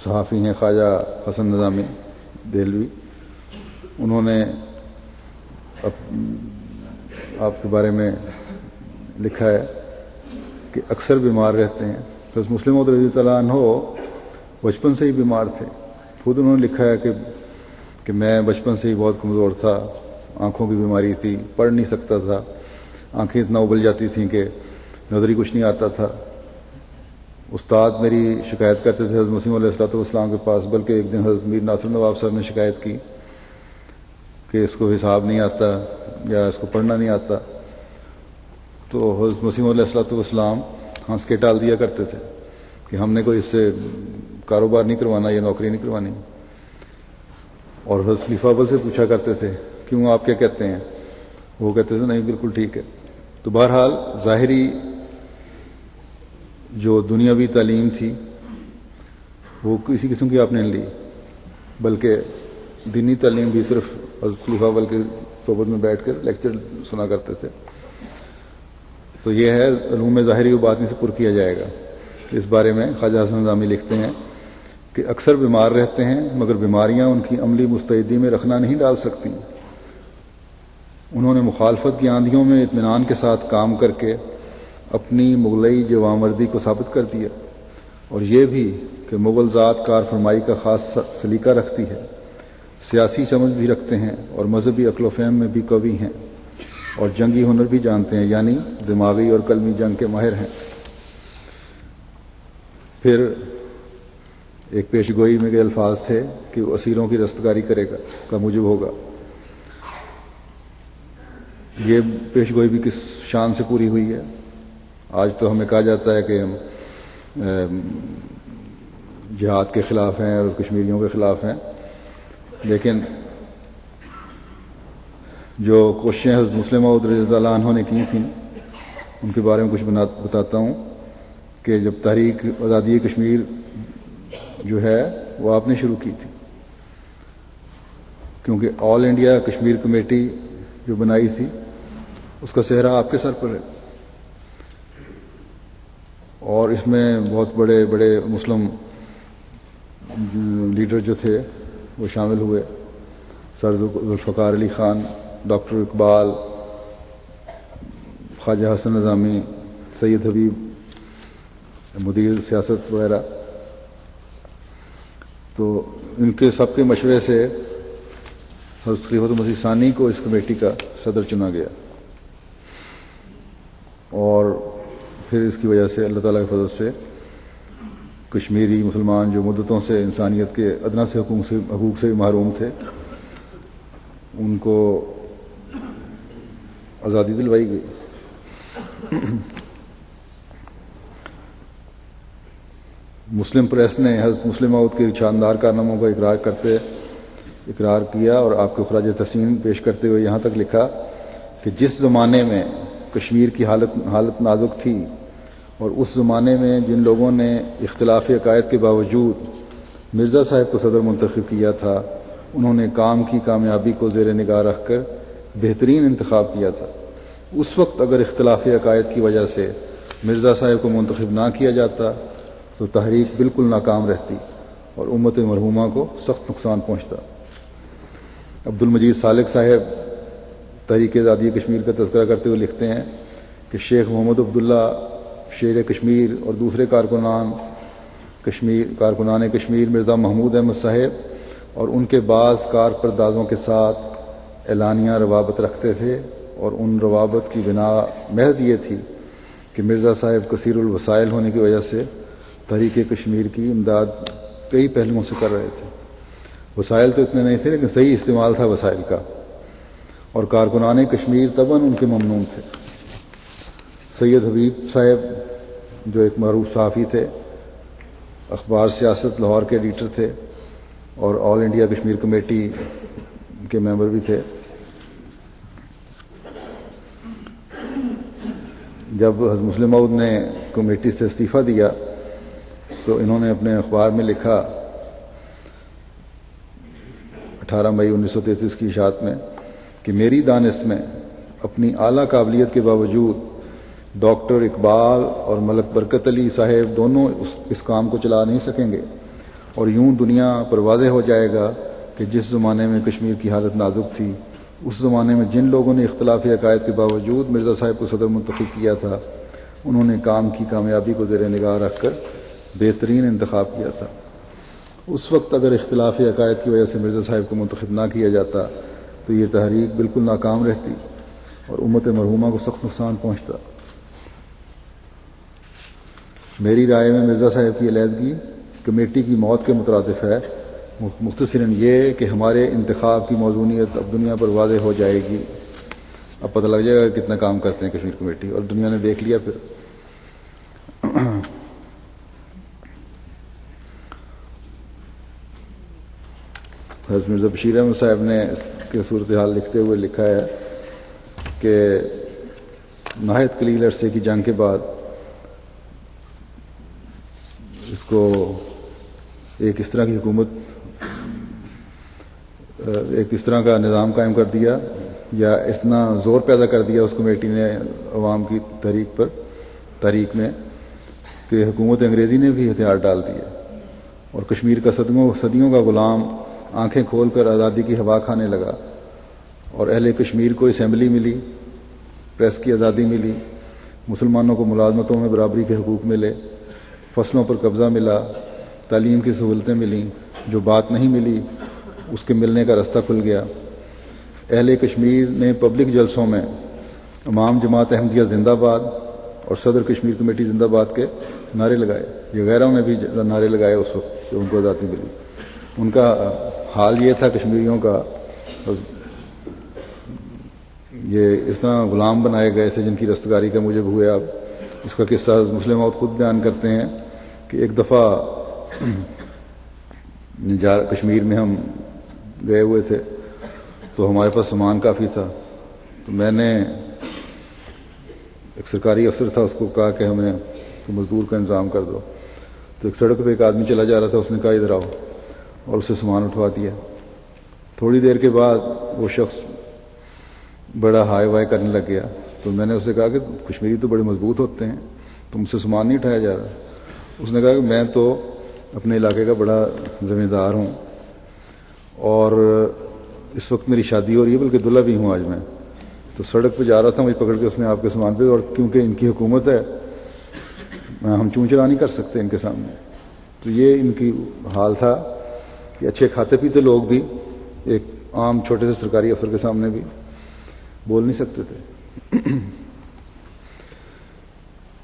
صحافی ہیں خواجہ حسن نظامی دہلوی، انہوں نے آپ کے بارے میں لکھا ہے کہ اکثر بیمار رہتے ہیں۔ تو مسلم عود رضی اللہ عنہ بچپن سے ہی بیمار تھے۔ خود انہوں نے لکھا ہے کہ میں بچپن سے ہی بہت کمزور تھا، آنکھوں کی بیماری تھی، پڑھ نہیں سکتا تھا، آنکھیں اتنا ابل جاتی تھیں کہ نظری کچھ نہیں آتا تھا۔ استاد میری شکایت کرتے تھے حضرت مسیح علیہ السلام کے پاس، بلکہ ایک دن حضرت میر ناصر نواب صاحب نے شکایت کی کہ اس کو حساب نہیں آتا یا اس کو پڑھنا نہیں آتا، تو حضرت مسیح علیہ السلام ہنس کے ٹال دیا کرتے تھے کہ ہم نے کوئی اس سے کاروبار نہیں کروانا، یہ نوکری نہیں کروانی۔ اور حضرت خلیفہ اول سے پوچھا کرتے تھے کیوں، آپ کیا کہتے ہیں؟ وہ کہتے تھے نہیں بالکل ٹھیک ہے۔ تو بہرحال ظاہری جو دنیاوی تعلیم تھی وہ کسی قسم کی آپ نے لی، بلکہ دینی تعلیم بھی صرف حضرت خلیفہ اول کے صحبت میں بیٹھ کر لیکچر سنا کرتے تھے۔ تو یہ ہے علوم ظاہری و باطنی سے پر کیا جائے گا۔ اس بارے میں خواجہ حسن نظامی لکھتے ہیں کہ اکثر بیمار رہتے ہیں مگر بیماریاں ان کی عملی مستعدی میں رکھنا نہیں ڈال سکتی۔ انہوں نے مخالفت کی آندھیوں میں اطمینان کے ساتھ کام کر کے اپنی مغلئی جوانمردی کو ثابت کر دیا، اور یہ بھی کہ مغل ذات کار فرمائی کا خاص سلیقہ رکھتی ہے، سیاسی سمجھ بھی رکھتے ہیں اور مذہبی عقل و فہم میں بھی قوی ہیں، اور جنگی ہنر بھی جانتے ہیں، یعنی دماغی اور قلمی جنگ کے ماہر ہیں۔ پھر ایک پیش گوئی میں کے الفاظ تھے کہ وہ اسیروں کی رستگاری کرے گا کا موجب ہوگا۔ یہ پیش گوئی بھی کس شان سے پوری ہوئی ہے؟ آج تو ہمیں کہا جاتا ہے کہ ہم جہاد کے خلاف ہیں اور کشمیریوں کے خلاف ہیں، لیکن جو کوششیں حضرت مسلم موعود رضی اللہ عنہ نے کی تھیں ان کے بارے میں کچھ بتاتا ہوں کہ جب تحریک آزادی کشمیر جو ہے وہ آپ نے شروع کی تھی، کیونکہ آل انڈیا کشمیر کمیٹی جو بنائی تھی اس کا سہرا آپ کے سر پر ہے، اور اس میں بہت بڑے بڑے مسلم لیڈر جو تھے وہ شامل ہوئے، سر ذوالفقار علی خان، ڈاکٹر اقبال، خواجہ حسن نظامی، سید حبیب مدیر سیاست وغیرہ. تو ان کے سب کے مشورے سے حضرت خلیفۃ المسیح ثانی کو اس کمیٹی کا صدر چنا گیا، اور پھر اس کی وجہ سے اللہ تعالیٰ کے فضل سے کشمیری مسلمان جو مدتوں سے انسانیت کے ادنا سے حقوق سے محروم تھے ان کو آزادی دلوائی گئی. مسلم پریس نے حضرت مسلم موعود کے شاندار کارناموں کا اقرار کیا اور آپ کو خراج تحسین پیش کرتے ہوئے یہاں تک لکھا کہ جس زمانے میں کشمیر کی حالت نازک تھی اور اس زمانے میں جن لوگوں نے اختلاف عقائد کے باوجود مرزا صاحب کو صدر منتخب کیا تھا انہوں نے کام کی کامیابی کو زیر نگاہ رکھ کر بہترین انتخاب کیا تھا. اس وقت اگر اختلاف عقائد کی وجہ سے مرزا صاحب کو منتخب نہ کیا جاتا تو تحریک بالکل ناکام رہتی اور امت مرحومہ کو سخت نقصان پہنچتا. عبد المجید سالک صاحب تحریک آزادی کشمیر کا تذکرہ کرتے ہوئے لکھتے ہیں کہ شیخ محمد عبداللہ شیر کشمیر اور دوسرے کارکنان کشمیر مرزا محمود احمد صاحب اور ان کے بعض کارپردازوں کے ساتھ اعلانیہ روابط رکھتے تھے، اور ان روابط کی بنا محض یہ تھی کہ مرزا صاحب کثیر الوسائل ہونے کی وجہ سے تحریک کشمیر کی امداد کئی پہلوؤں سے کر رہے تھے. وسائل تو اتنے نہیں تھے لیکن صحیح استعمال تھا وسائل کا، اور کارکنان کشمیر طبعاً ان کے ممنون تھے. سید حبیب صاحب جو ایک معروف صحافی تھے، اخبار سیاست لاہور کے ایڈیٹر تھے اور آل انڈیا کشمیر کمیٹی کے ممبر بھی تھے. جب حضرت مسلم موعود نے کمیٹی سے استعفیٰ دیا تو انہوں نے اپنے اخبار میں لکھا 18 مئی 1933 کی اشاعت میں کہ میری دانست میں اپنی اعلیٰ قابلیت کے باوجود ڈاکٹر اقبال اور ملک برکت علی صاحب دونوں اس کام کو چلا نہیں سکیں گے، اور یوں دنیا پر واضح ہو جائے گا کہ جس زمانے میں کشمیر کی حالت نازک تھی اس زمانے میں جن لوگوں نے اختلافی عقائد کے باوجود مرزا صاحب کو صدر منتخب کیا تھا انہوں نے کام کی کامیابی کو زیر نگاہ رکھ کر بہترین انتخاب کیا تھا. اس وقت اگر اختلافی عقائد کی وجہ سے مرزا صاحب کو منتخب نہ کیا جاتا تو یہ تحریک بالکل ناکام رہتی اور امت مرحومہ کو سخت نقصان پہنچتا. میری رائے میں مرزا صاحب کی علیحدگی کمیٹی کی موت کے مترادف ہے. مختصراً یہ کہ ہمارے انتخاب کی موزونیت اب دنیا پر واضح ہو جائے گی. اب پتہ لگ جائے گا کتنا کام کرتے ہیں کشمیر کمیٹی، اور دنیا نے دیکھ لیا. پھر حضرت مرزا بشیر احمد صاحب نے اس کے صورتحال لکھتے ہوئے لکھا ہے کہ نہایت قلیل عرصے کی جنگ کے بعد اس کو ایک اس طرح کی حکومت، ایک اس طرح کا نظام قائم کر دیا یا اتنا زور پیدا کر دیا اس کمیٹی نے عوام کی تحریک میں کہ حکومت انگریزی نے بھی ہتھیار ڈال دیے اور کشمیر کا صدیوں کا غلام آنکھیں کھول کر آزادی کی ہوا کھانے لگا. اور اہل کشمیر کو اسمبلی ملی، پریس کی آزادی ملی، مسلمانوں کو ملازمتوں میں برابری کے حقوق ملے، فصلوں پر قبضہ ملا، تعلیم کی سہولتیں ملیں. جو بات نہیں ملی اس کے ملنے کا رستہ کھل گیا. اہل کشمیر نے پبلک جلسوں میں امام جماعت احمدیہ زندہ باد اور صدر کشمیر کمیٹی زندہ باد کے نعرے لگائے. یہ غیروں نے بھی نعرے لگائے اس وقت جو ان کو آزادی ملی. ان کا حال یہ تھا کشمیریوں کا، یہ اس طرح غلام بنائے گئے تھے جن کی رستگاری کا موجب ہوئے آپ. اس کا قصہ مسلم موعود خود بیان کرتے ہیں کہ ایک دفعہ کشمیر میں ہم گئے ہوئے تھے تو ہمارے پاس سامان کافی تھا. تو میں نے ایک سرکاری افسر تھا، اس کو کہا کہ ہمیں مزدور کا انتظام کر دو. تو ایک سڑک پہ ایک آدمی چلا جا رہا تھا، اس نے کہا ادھر آؤ، اور اسے سامان اٹھوا دیا. تھوڑی دیر کے بعد وہ شخص بڑا ہائے وائے کرنے لگ گیا. تو میں نے اسے کہا کہ کشمیری تو بڑے مضبوط ہوتے ہیں، تم سے سامان نہیں اٹھایا جا رہا. اس نے کہا کہ میں تو اپنے علاقے کا بڑا ذمہ دار ہوں، اور اس وقت میری شادی ہو رہی ہے، بلکہ دلہا بھی ہوں آج میں. تو سڑک پہ جا رہا تھا، مجھے پکڑ کے اس نے آپ کے سامان پہ، اور کیونکہ ان کی حکومت ہے ہم چون چرا نہیں کر سکتے ان کے سامنے. تو یہ ان کی حال تھا کہ اچھے کھاتے پیتے لوگ بھی ایک عام چھوٹے سے سرکاری افسر کے سامنے بھی بول نہیں سکتے تھے.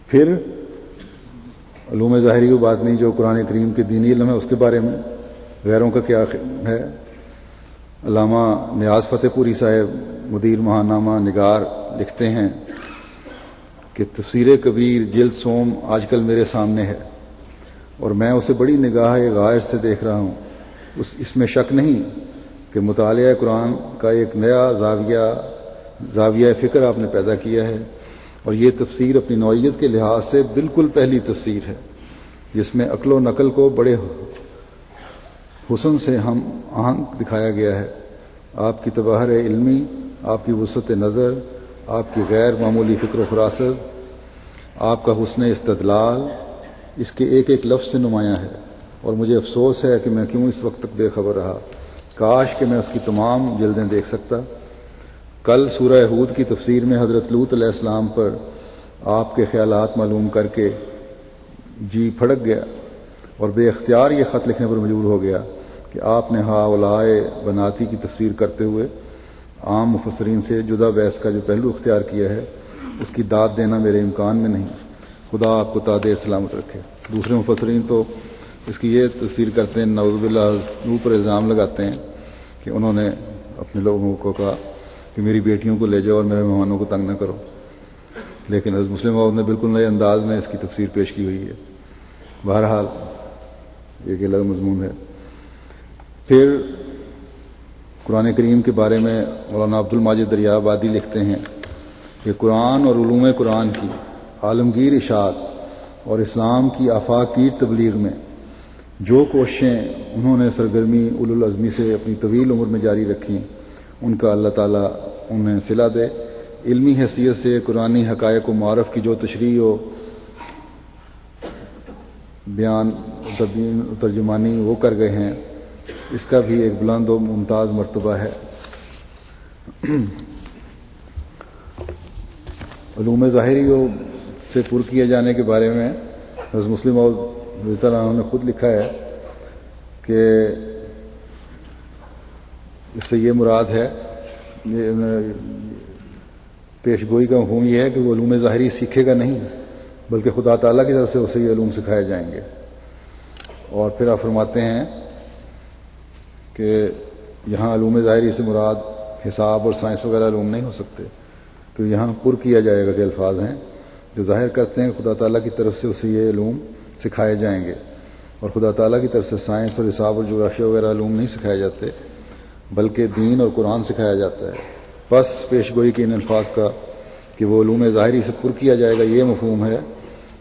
پھر علوم ظاہری کی بات نہیں، جو قرآن کریم کے دینی علم ہے اس کے بارے میں غیروں کا کیا ہے. علامہ نیاز فتح پوری صاحب مدیر ماہنامہ نگار لکھتے ہیں کہ تفسیر کبیر جلد سوم آج کل میرے سامنے ہے، اور میں اسے بڑی نگاہ غائر سے دیکھ رہا ہوں. اس میں شک نہیں کہ مطالعہ قرآن کا ایک نیا زاویہ فکر آپ نے پیدا کیا ہے، اور یہ تفسیر اپنی نوعیت کے لحاظ سے بالکل پہلی تفسیر ہے جس میں عقل و نقل کو بڑے حسن سے ہم آہنگ دکھایا گیا ہے. آپ کی تباہر علمی، آپ کی وسعت نظر، آپ کی غیر معمولی فکر و فراست، آپ کا حسن استدلال اس کے ایک ایک لفظ سے نمایاں ہے. اور مجھے افسوس ہے کہ میں کیوں اس وقت تک بے خبر رہا. کاش کہ میں اس کی تمام جلدیں دیکھ سکتا. کل سورہ ہود کی تفسیر میں حضرت لوط علیہ السلام پر آپ کے خیالات معلوم کر کے جی پھڑک گیا، اور بے اختیار یہ خط لکھنے پر مجبور ہو گیا کہ آپ نے ہا اولائے بناتی کی تفسیر کرتے ہوئے عام مفسرین سے جدا بحث کا جو پہلو اختیار کیا ہے اس کی داد دینا میرے امکان میں نہیں. خدا آپ کو تا دیر سلامت رکھے. دوسرے مفسرین تو اس کی یہ تفسیر کرتے ہیں، نعوذ باللہ نور پر الزام لگاتے ہیں کہ انہوں نے اپنے لوگوں کو کہا کہ میری بیٹیوں کو لے جاؤ اور میرے مہمانوں کو تنگ نہ کرو. لیکن حضرت مسلم موعود نے بالکل نئے انداز میں اس کی تفسیر پیش کی ہوئی ہے. بہرحال ایک الگ مضمون ہے. پھر قرآن کریم کے بارے میں مولانا عبد الماجد دریا آبادی لکھتے ہیں کہ قرآن اور علوم قرآن کی عالمگیر اشاعت اور اسلام کی آفاقگیر تبلیغ میں جو کوششیں انہوں نے سرگرمی اولوالعزمی سے اپنی طویل عمر میں جاری رکھیں، ان کا اللہ تعالیٰ انہیں صلہ دے. علمی حیثیت سے قرآنی حقائق و معرف کی جو تشریح و بیان ترجمانی وہ کر گئے ہیں، اس کا بھی ایک بلند و ممتاز مرتبہ ہے. علوم ظاہری سے پر کیے جانے کے بارے میں حضرت مسلم موعود رضی اللہ عنہ نے خود لکھا ہے کہ اس سے یہ مراد ہے، پیش گوئی کا مفہوم یہ ہے کہ وہ علوم ظاہری سیکھے گا نہیں، بلکہ خدا تعالیٰ کی طرف سے اسے یہ علوم سکھائے جائیں گے. اور پھر آپ فرماتے ہیں کہ یہاں علوم ظاہری سے مراد حساب اور سائنس وغیرہ علوم نہیں ہو سکتے، تو یہاں پر کیا جائے گا کہ الفاظ ہیں جو ظاہر کرتے ہیں خدا تعالیٰ کی طرف سے اسے یہ علوم سکھائے جائیں گے. اور خدا تعالیٰ کی طرف سے سائنس اور حساب اور جغرافیہ وغیرہ علوم نہیں سکھائے جاتے، بلکہ دین اور قرآن سکھایا جاتا ہے. بس پیش گوئی کے ان الفاظ کا کہ وہ علوم ظاہری سے پر کیا جائے گا، یہ مفہوم ہے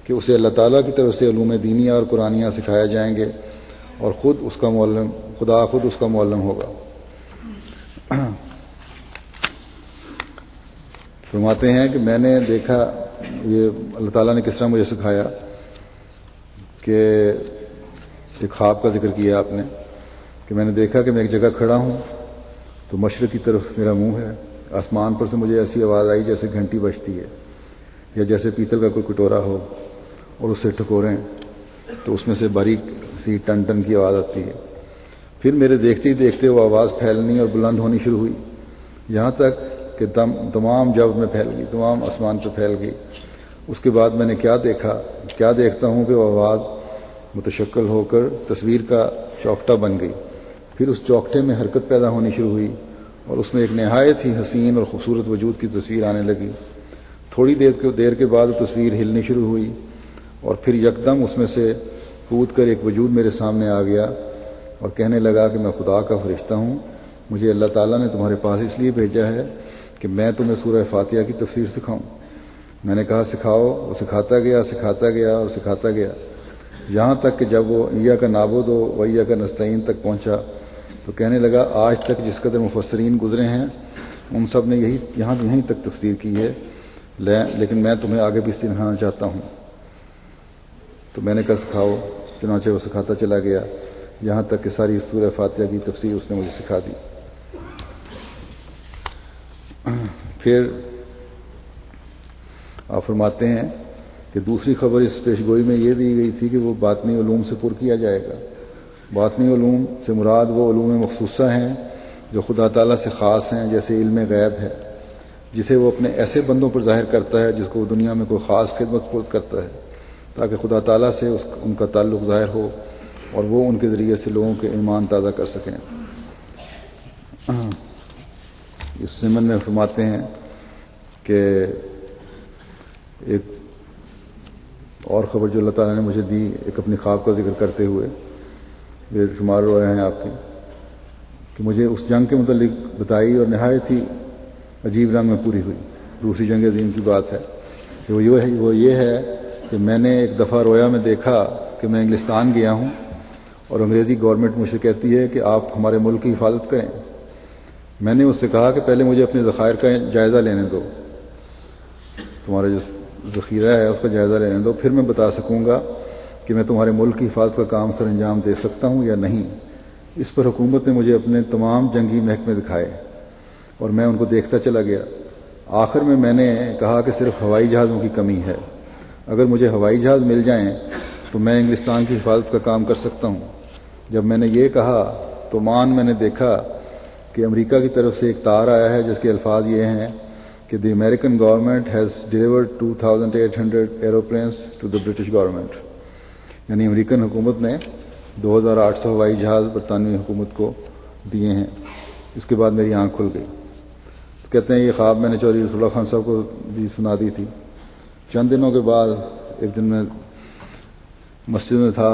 کہ اسے اللہ تعالیٰ کی طرف سے علوم دینیہ اور قرآنیہ سکھائے جائیں گے، اور خدا خود اس کا معلم ہوگا. فرماتے ہیں کہ میں نے دیکھا، یہ اللہ تعالیٰ نے کس طرح مجھے سکھایا، کہ ایک خواب کا ذکر کیا آپ نے کہ میں نے دیکھا کہ میں ایک جگہ کھڑا ہوں تو مشرق کی طرف میرا منہ ہے. آسمان پر سے مجھے ایسی آواز آئی جیسے گھنٹی بجتی ہے، یا جیسے پیتل کا کوئی کٹورا ہو اور اسے ٹھکوریں تو اس میں سے باریک سی ٹن ٹن کی آواز آتی ہے. پھر میرے دیکھتے ہی دیکھتے وہ آواز پھیلنی اور بلند ہونی شروع ہوئی، یہاں تک کہ تمام جو میں پھیل گئی، تمام آسمان پہ پھیل گئی. اس کے بعد میں نے کیا دیکھتا ہوں کہ وہ آواز متشکل ہو کر تصویر کا چوکٹا بن گئی. پھر اس چوکٹے میں حرکت پیدا ہونی شروع ہوئی اور اس میں ایک نہایت ہی حسین اور خوبصورت وجود کی تصویر آنے لگی۔ تھوڑی دیر کے بعد وہ تصویر ہلنی شروع ہوئی اور پھر یکدم اس میں سے کود کر ایک وجود میرے سامنے آ گیا اور کہنے لگا کہ میں خدا کا فرشتہ ہوں، مجھے اللہ تعالیٰ نے تمہارے پاس اس لیے بھیجا ہے کہ میں تمہیں سورہ فاتحہ کی تفسیر سکھاؤں۔ میں نے کہا سکھاؤ۔ وہ سکھاتا گیا اور سکھاتا گیا، یہاں تک کہ جب وہ ایاک نعبد و ایاک نستعین تک پہنچا تو کہنے لگا آج تک جس قدر مفسرین گزرے ہیں ان سب نے یہیں تک تفسیر کی ہے، لیکن میں تمہیں آگے بھی سکھانا چاہتا ہوں۔ تو میں نے کہا سکھاؤ۔ چنانچہ وہ سکھاتا چلا گیا یہاں تک کہ ساری سورہ فاتحہ کی تفسیر اس نے مجھے سکھا دی۔ پھر آپ فرماتے ہیں کہ دوسری خبر اس پیشگوئی میں یہ دی گئی تھی کہ وہ باطنی علوم سے پر کیا جائے گا۔ باطنی علوم سے مراد وہ علوم مخصوصہ ہیں جو خدا تعالیٰ سے خاص ہیں، جیسے علم غیب ہے جسے وہ اپنے ایسے بندوں پر ظاہر کرتا ہے جس کو وہ دنیا میں کوئی خاص خدمت سپرد کرتا ہے تاکہ خدا تعالیٰ سے ان کا تعلق ظاہر ہو اور وہ ان کے ذریعے سے لوگوں کے ایمان تازہ کر سکیں۔ اس ضمن میں فرماتے ہیں کہ ایک اور خبر جو اللہ تعالیٰ نے مجھے دی، ایک اپنی خواب کا ذکر کرتے ہوئے بے شمار روایاں ہیں آپ کی، کہ مجھے اس جنگ کے متعلق بتائی اور نہایت ہی عجیب رنگ میں پوری ہوئی۔ دوسری جنگ عظیم کی بات ہے کہ وہ یہ ہے کہ میں نے ایک دفعہ رویا میں دیکھا کہ میں انگلستان گیا ہوں اور انگریزی گورنمنٹ مجھ سے کہتی ہے کہ آپ ہمارے ملک کی حفاظت کریں۔ میں نے اس سے کہا کہ پہلے مجھے اپنے ذخائر کا جائزہ لینے دو، تمہارا جو ذخیرہ ہے اس کا جائزہ لینے دو، پھر میں بتا سکوں گا کہ میں تمہارے ملک کی حفاظت کا کام سر انجام دے سکتا ہوں یا نہیں۔ اس پر حکومت نے مجھے اپنے تمام جنگی محکمے دکھائے اور میں ان کو دیکھتا چلا گیا۔ آخر میں نے کہا کہ صرف ہوائی جہازوں کی کمی ہے، اگر مجھے ہوائی جہاز مل جائیں تو میں انگلستان کی حفاظت کا کام کر سکتا ہوں۔ جب میں نے یہ کہا تو میں نے دیکھا کہ امریکہ کی طرف سے ایک تار آیا ہے جس کے الفاظ یہ ہیں کہ the American government has delivered 2800 aeroplanes to the British government, یعنی امریکن حکومت نے 2800 ہوائی جہاز برطانوی حکومت کو دیے ہیں۔ اس کے بعد میری آنکھ کھل گئی۔ تو کہتے ہیں یہ خواب میں نے چودھری رسول اللہ خان صاحب کو بھی سنا دی تھی۔ چند دنوں کے بعد ایک دن میں مسجد میں تھا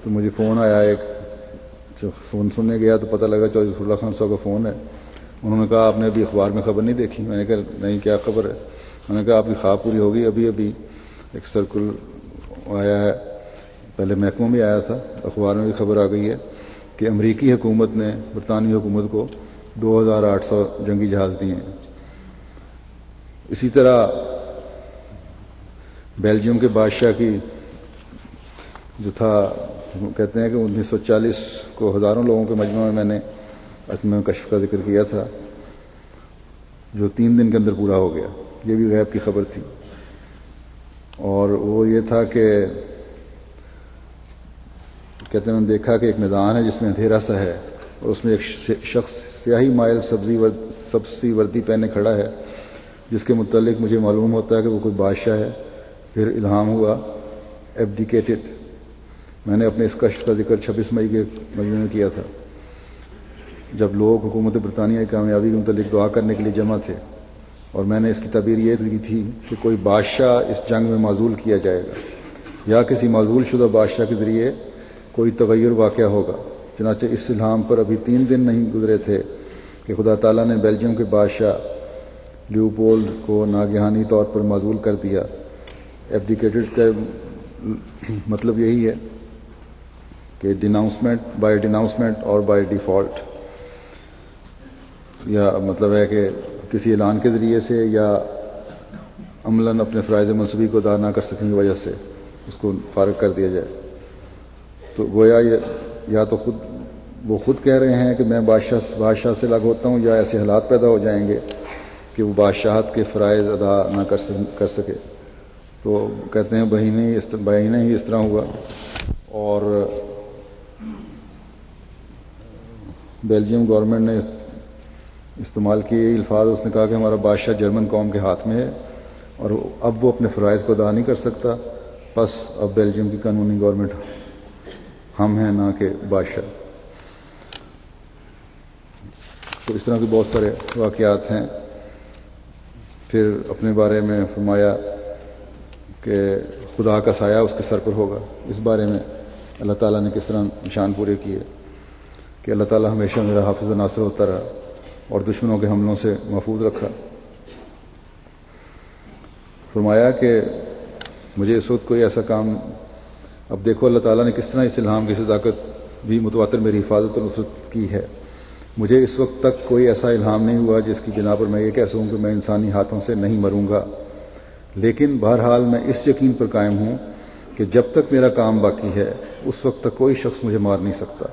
تو مجھے فون آیا، ایک جو فون سننے گیا تو پتہ لگا چودھری رسول اللہ خان صاحب کا فون ہے۔ انہوں نے کہا آپ نے ابھی اخبار میں خبر نہیں دیکھی؟ میں نے کہا نہیں، کیا خبر ہے؟ انہوں نے کہا آپ کی خواب پوری ہوگی، ابھی ایک سرکل آیا ہے، پہلے محکمہ بھی آیا تھا، اخبار میں بھی خبر آ گئی ہے کہ امریکی حکومت نے برطانوی حکومت کو 2800 جنگی جہاز دیے ہیں۔ اسی طرح بیلجیم کے بادشاہ کی جو تھا، کہتے ہیں کہ 1940 کو ہزاروں لوگوں کے مجمع میں نے عتمہ کشف کا ذکر کیا تھا جو 3 دن کے اندر پورا ہو گیا۔ یہ بھی غیب کی خبر تھی، اور وہ یہ تھا کہ کہتے ہیں دیکھا کہ ایک میدان ہے جس میں اندھیرا سا ہے اور اس میں ایک شخص سیاہی مائل سبزی وردی پہنے کھڑا ہے جس کے متعلق مجھے معلوم ہوتا ہے کہ وہ کوئی بادشاہ ہے۔ پھر الہام ہوا ایبڈیکیٹڈ۔ میں نے اپنے اس کشف کا ذکر 26 مئی کے مجمع میں کیا تھا جب لوگ حکومت برطانیہ کی کامیابی کے متعلق دعا کرنے کے لیے جمع تھے، اور میں نے اس کی تعبیر یہ کی تھی کہ کوئی بادشاہ اس جنگ میں معزول کیا جائے گا یا کسی معزول شدہ بادشاہ کے ذریعے کوئی تغیر واقع ہوگا۔ چنانچہ اس الہام پر ابھی 3 دن نہیں گزرے تھے کہ خدا تعالیٰ نے بیلجیم کے بادشاہ لیوپولڈ کو ناگہانی طور پر معزول کر دیا۔ ایبڈیکیٹڈ کا مطلب یہی ہے کہ ڈیناؤنسمنٹ اور بائی ڈیفالٹ، یا مطلب ہے کہ کسی اعلان کے ذریعے سے یا عملاً اپنے فرائض منصبی کو ادا نہ کر سکنے کی وجہ سے اس کو فارغ کر دیا جائے۔ تو گویا یا تو وہ خود کہہ رہے ہیں کہ میں بادشاہ سے الگ ہوتا ہوں، یا ایسے حالات پیدا ہو جائیں گے کہ وہ بادشاہت کے فرائض ادا نہ کر سکے۔ تو کہتے ہیں بہینے ہی اس طرح ہوا، اور بیلجیم گورنمنٹ نے استعمال کیے الفاظ، اس نے کہا کہ ہمارا بادشاہ جرمن قوم کے ہاتھ میں ہے اور اب وہ اپنے فرائض کو ادا نہیں کر سکتا، بس اب بیلجیم کی قانونی گورنمنٹ ہم ہیں نہ کہ بادشاہ۔ تو اس طرح کے بہت سارے واقعات ہیں. پھر اپنے بارے میں فرمایا کہ خدا کا سایہ اس کے سر پر ہوگا. اس بارے میں اللہ تعالیٰ نے کس طرح نشان پورے کیے کہ اللہ تعالیٰ ہمیشہ میرا حافظ و ناصر ہوتا رہا اور دشمنوں کے حملوں سے محفوظ رکھا. فرمایا کہ مجھے اس وقت کوئی ایسا کام، اب دیکھو اللہ تعالیٰ نے کس طرح اس الہام کی صداقت بھی متواتر میری حفاظت اور نصرت کی ہے. مجھے اس وقت تک کوئی ایسا الہام نہیں ہوا جس کی بنا پر میں یہ کہہ سکوں کہ میں انسانی ہاتھوں سے نہیں مروں گا، لیکن بہرحال میں اس یقین پر قائم ہوں کہ جب تک میرا کام باقی ہے اس وقت تک کوئی شخص مجھے مار نہیں سکتا.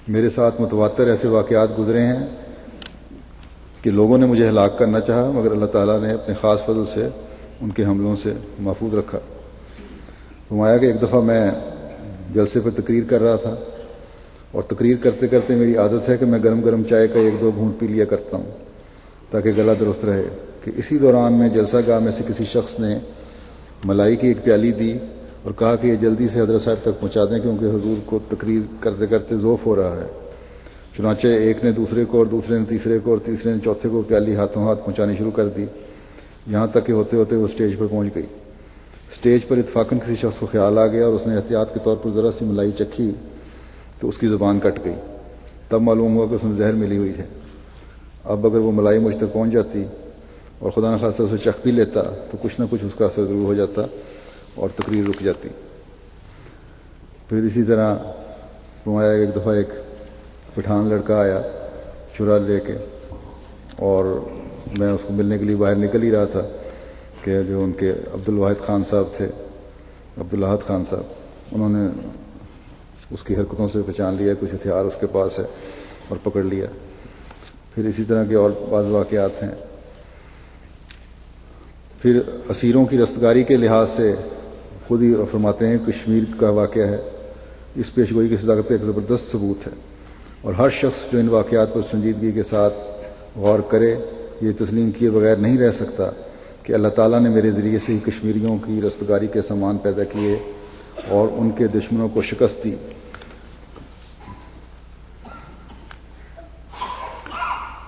میرے ساتھ متواتر ایسے واقعات گزرے ہیں کہ لوگوں نے مجھے ہلاک کرنا چاہا، مگر اللہ تعالیٰ نے اپنے خاص فضل سے ان کے حملوں سے محفوظ رکھا. فرمایا کہ ایک دفعہ میں جلسے پر تقریر کر رہا تھا اور تقریر کرتے کرتے میری عادت ہے کہ میں گرم گرم چائے کا 1-2 گھونٹ پی لیا کرتا ہوں تاکہ گلا درست رہے. کہ اسی دوران میں جلسہ گاہ میں سے کسی شخص نے ملائی کی ایک پیالی دی اور کہا کہ یہ جلدی سے حضرت صاحب تک پہنچا دیں کیونکہ حضور کو تقریر کرتے کرتے ذوف ہو رہا ہے. چنانچہ ایک نے دوسرے کو اور دوسرے نے تیسرے کو اور تیسرے نے چوتھے کو پیالی ہاتھوں ہاتھ پہنچانی شروع کر دی، یہاں تک کہ ہوتے ہوتے وہ اسٹیج پر پہنچ گئی. اسٹیج پر اتفاقاً کسی شخص کو خیال آ گیا اور اس نے احتیاط کے طور پر ذرا سی ملائی چکھی تو اس کی زبان کٹ گئی. تب معلوم ہوا کہ اس میں زہر ملی ہوئی ہے. اب اگر وہ ملائی مجھ تک پہنچ جاتی اور خدا نخواستہ اسے چکھ بھی لیتا تو کچھ نہ کچھ اس کا اثر ضرور ہو جاتا اور تقریر رک جاتی. پھر اسی طرح فرمایا ایک دفعہ ایک پٹھان لڑکا آیا چرا لے کے اور میں اس کو ملنے کے لیے باہر نکل ہی رہا تھا کہ جو ان کے عبدالواحد خان صاحب تھے، عبدالاحد خان صاحب، انہوں نے اس کی حرکتوں سے پہچان لیا کچھ ہتھیار اس کے پاس ہے اور پکڑ لیا. پھر اسی طرح کے اور بعض واقعات ہیں. پھر اسیروں کی رستگاری کے لحاظ سے خود ہی فرماتے ہیں کشمیر کا واقعہ ہے، اس پیشگوئی کی صداقت کا ایک زبردست ثبوت ہے اور ہر شخص جو ان واقعات پر سنجیدگی کے ساتھ غور کرے یہ تسلیم کیے بغیر نہیں رہ سکتا کہ اللہ تعالیٰ نے میرے ذریعے سے ہی کشمیریوں کی رستگاری کے سامان پیدا کیے اور ان کے دشمنوں کو شکست دی.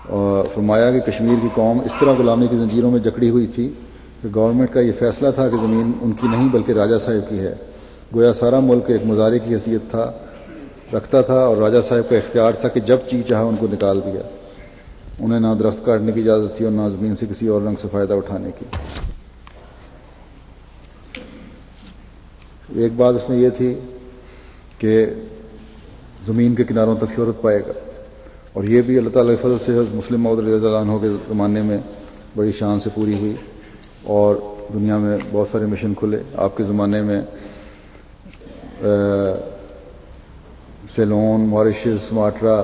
اور فرمایا کہ کشمیر کی قوم اس طرح غلامی کی زنجیروں میں جکڑی ہوئی تھی کہ گورنمنٹ کا یہ فیصلہ تھا کہ زمین ان کی نہیں بلکہ راجہ صاحب کی ہے. گویا سارا ملک ایک مزارے کی حیثیت رکھتا تھا اور راجہ صاحب کا اختیار تھا کہ جب جی چاہا ان کو نکال دیا. انہیں نہ درخت کاٹنے کی اجازت تھی اور نہ زمین سے کسی اور رنگ سے فائدہ اٹھانے کی. ایک بات اس میں یہ تھی کہ زمین کے کناروں تک شہرت پائے گا اور یہ بھی اللہ تعالیٰ کے فضل سے حضرت مسلم موعود رضی اللہ عنہ کے زمانے میں بڑی شان سے پوری ہوئی اور دنیا میں بہت سارے مشن کھلے. آپ کے زمانے میں سیلون، ماریشس، سماٹرا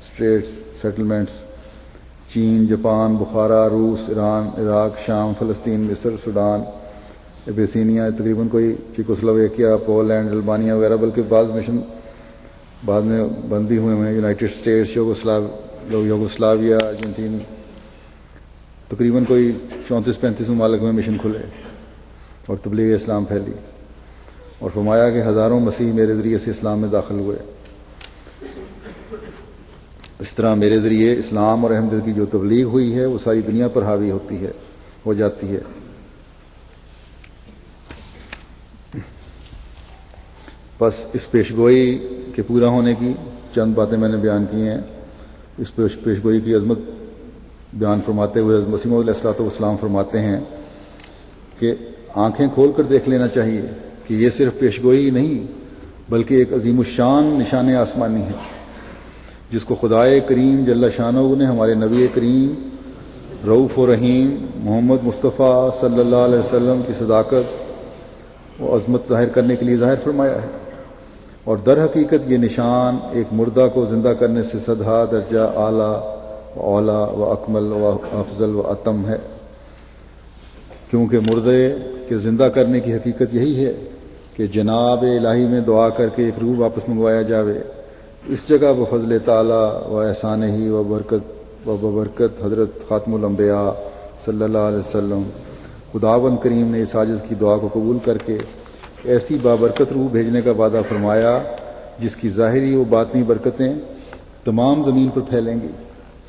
اسٹریٹس سیٹلمنٹس، چین، جاپان، بخارا، روس، ایران، عراق، شام، فلسطین، مصر، سوڈان، ابیسینیا، تقریباً کوئی چیکوسلوواکیا، پولینڈ، البانیہ وغیرہ، بلکہ بعض مشن بعد میں بند بھی ہوئے ہیں. یونائٹڈ اسٹیٹس، یوگوسلاویا، ارجنٹین، تقریباً کوئی 34-35 ممالک میں مشن کھلے اور تبلیغ اسلام پھیلی. اور فرمایا کہ ہزاروں مسیح میرے ذریعے سے اسلام میں داخل ہوئے. اس طرح میرے ذریعے اسلام اور احمدیت کی جو تبلیغ ہوئی ہے وہ ساری دنیا پر حاوی ہو جاتی ہے. بس اس پیشگوئی کے پورا ہونے کی چند باتیں میں نے بیان کی ہیں. اس پیشگوئی کی عظمت بیان فرماتے ہوئے حضرت مسیح موعود علیہ السلام فرماتے ہیں کہ آنکھیں کھول کر دیکھ لینا چاہیے کہ یہ صرف پیشگوئی نہیں بلکہ ایک عظیم الشان نشان آسمانی ہے جس کو خدائے کریم جل شانہ نے ہمارے نبی کریم رؤوف و رحیم محمد مصطفیٰ صلی اللہ علیہ وسلم کی صداقت و عظمت ظاہر کرنے کے لیے ظاہر فرمایا ہے. اور در حقیقت یہ نشان ایک مردہ کو زندہ کرنے سے 100 درجہ اعلیٰ و اولا و اکمل و افضل و اتم ہے، کیونکہ مردے کے زندہ کرنے کی حقیقت یہی ہے کہ جناب الہی میں دعا کر کے ایک روح واپس منگوایا جاوے. اس جگہ بفضل تعالیٰ و احسان ہی و ببرکت حضرت خاتم الانبیاء صلی اللہ علیہ وسلم خداوند کریم نے اس عاجز کی دعا کو قبول کر کے ایسی بابرکت روح بھیجنے کا وعدہ فرمایا جس کی ظاہری و باطنی برکتیں تمام زمین پر پھیلیں گی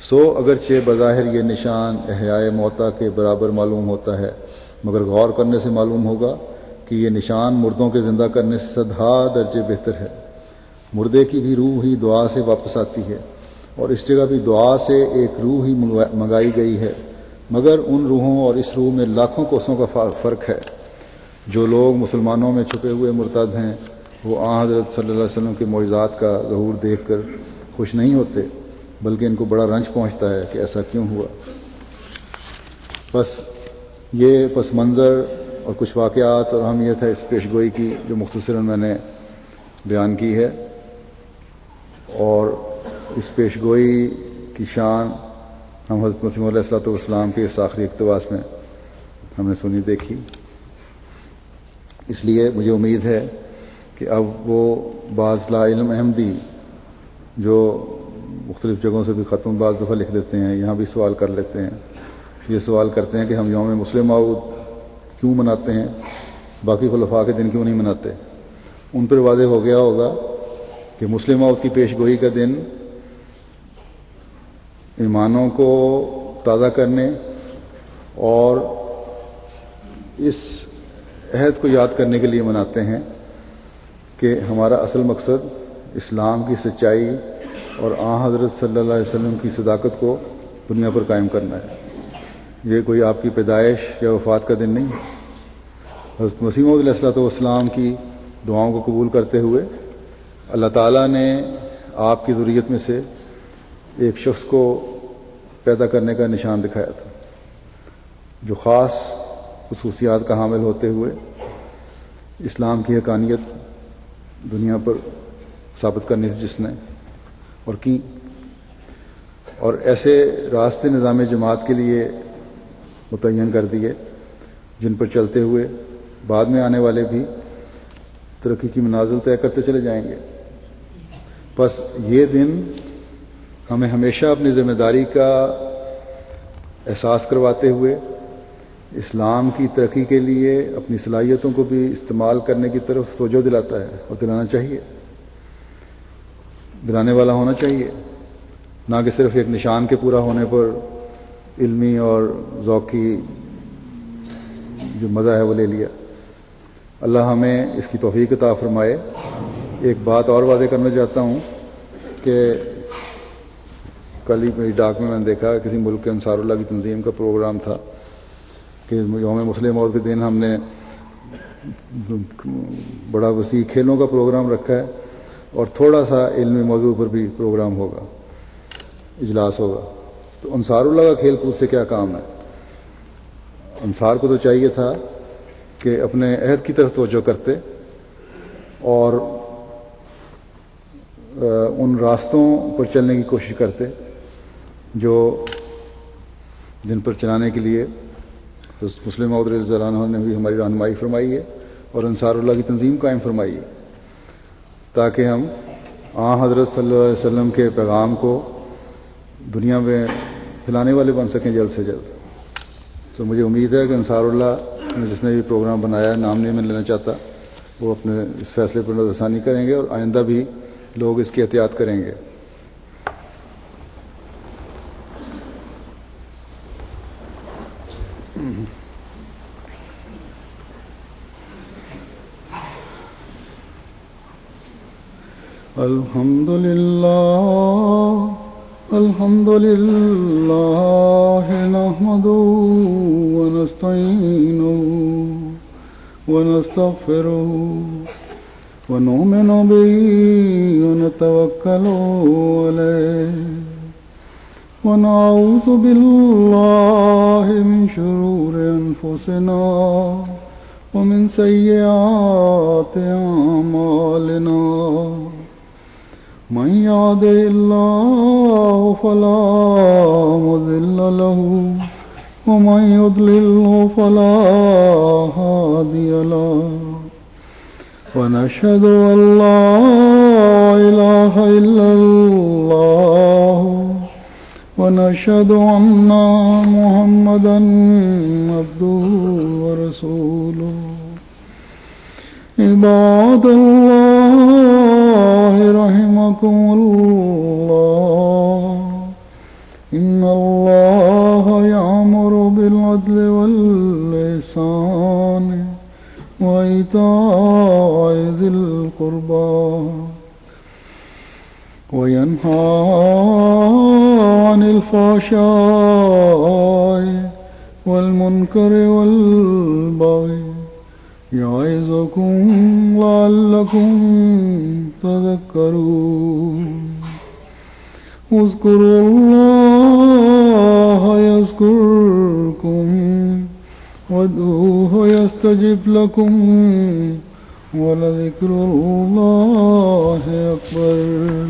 سو اگرچہ بظاہر یہ نشان احیاء موتا کے برابر معلوم ہوتا ہے، مگر غور کرنے سے معلوم ہوگا کہ یہ نشان مردوں کے زندہ کرنے سے 100 درجے بہتر ہے۔ مردے کی بھی روح ہی دعا سے واپس آتی ہے، اور اس جگہ بھی دعا سے ایک روح ہی منگائی گئی ہے، مگر ان روحوں اور اس روح میں لاکھوں کوسوں کا فرق ہے۔ جو لوگ مسلمانوں میں چھپے ہوئے مرتد ہیں، وہ حضرت صلی اللہ علیہ وسلم کے معجزات کا ظہور دیکھ کر خوش نہیں ہوتے، بلکہ ان کو بڑا رنج پہنچتا ہے کہ ایسا کیوں ہوا۔ بس یہ پس منظر اور کچھ واقعات اور اہمیت ہے اس پیشگوئی کی جو مختصراً میں نے بیان کی ہے، اور اس پیشگوئی کی شان ہم حضرت مسیح علیہ السلام کے اس آخری اقتباس میں ہم نے سنی دیکھی۔ اس لیے مجھے امید ہے کہ اب وہ بعض لا علم احمدی جو مختلف جگہوں سے بھی ختم بعض دفعہ لکھ دیتے ہیں، یہاں بھی سوال کر لیتے ہیں، یہ سوال کرتے ہیں کہ ہم یوم مسلم موعود کیوں مناتے ہیں، باقی خلفاء کے دن کیوں نہیں مناتے۔ ان پر واضح ہو گیا ہوگا کہ مسلم موعود کی پیش گوئی کا دن ایمانوں کو تازہ کرنے اور اس عہد کو یاد کرنے کے لیے مناتے ہیں کہ ہمارا اصل مقصد اسلام کی سچائی اور حضرت صلی اللہ علیہ وسلم کی صداقت کو دنیا پر قائم کرنا ہے۔ یہ کوئی آپ کی پیدائش یا وفات کا دن نہیں ہے۔ حضرت مسیح موعود علیہ السلام کی دعاؤں کو قبول کرتے ہوئے اللہ تعالیٰ نے آپ کی ذریت میں سے ایک شخص کو پیدا کرنے کا نشان دکھایا تھا، جو خاص خصوصیات کا حامل ہوتے ہوئے اسلام کی حقانیت دنیا پر ثابت کرنی تھی جس نے اور کی، اور ایسے راستے نظام جماعت کے لیے متعین کر دیے جن پر چلتے ہوئے بعد میں آنے والے بھی ترقی کی منازل طے کرتے چلے جائیں گے۔ بس یہ دن ہمیں ہمیشہ اپنی ذمہ داری کا احساس کرواتے ہوئے اسلام کی ترقی کے لیے اپنی صلاحیتوں کو بھی استعمال کرنے کی طرف توجہ دلاتا ہے، اور دلانا چاہیے، دلانے والا ہونا چاہیے، نہ کہ صرف ایک نشان کے پورا ہونے پر علمی اور ذوقی جو مزہ ہے وہ لے لیا۔ اللہ ہمیں اس کی توفیق عطا فرمائے۔ ایک بات اور واضح کرنا چاہتا ہوں کہ کل ہی میری ڈاک میں نے دیکھا کسی ملک کے انصار اللہ کی تنظیم کا پروگرام تھا کہ یوم مسلم موعود کے دن ہم نے بڑا وسیع کھیلوں کا پروگرام رکھا ہے اور تھوڑا سا علمی موضوع پر بھی پروگرام ہوگا، اجلاس ہوگا۔ تو انصار اللہ کا کھیل کود سے کیا کام ہے؟ انصار کو تو چاہیے تھا کہ اپنے عہد کی طرف توجہ کرتے اور ان راستوں پر چلنے کی کوشش کرتے جو جن پر چلانے کے لیے مسلم موعود رضی اللہ عنہ نے بھی ہماری رہنمائی فرمائی ہے اور انصار اللہ کی تنظیم قائم فرمائی ہے، تاکہ ہم حضرت صلی اللہ علیہ وسلم کے پیغام کو دنیا میں پھیلانے والے بن سکیں جلد سے جلد۔ تو مجھے امید ہے کہ انصار اللہ نے جس نے بھی پروگرام بنایا ہے، نام نہیں میں لینا چاہتا، وہ اپنے اس فیصلے پر نظر ثانی کریں گے اور آئندہ بھی لوگ اس کی احتیاط کریں گے۔ الحمد لله نحمده ونستعينه ونستغفره ونؤمن به ونتوكل عليه ونعوذ بالله من شرور أنفسنا ومن سيئات أعمالنا من يهده الله فلا مضل له ومن يضلل فلا هادي له ونشهد أن لا إله إلا الله ونشهد أن محمدا عبده ورسوله عباد الله رحمكم الله إن الله يأمر بالعدل والإحسان وإيتاء ذي القربى وينهى عن الفحشاء والمنكر والبغي يعظكم لعلكم تذكرون اذكروا الله يذكركم وادعوه يستجب لكم ولذكر الله أكبر.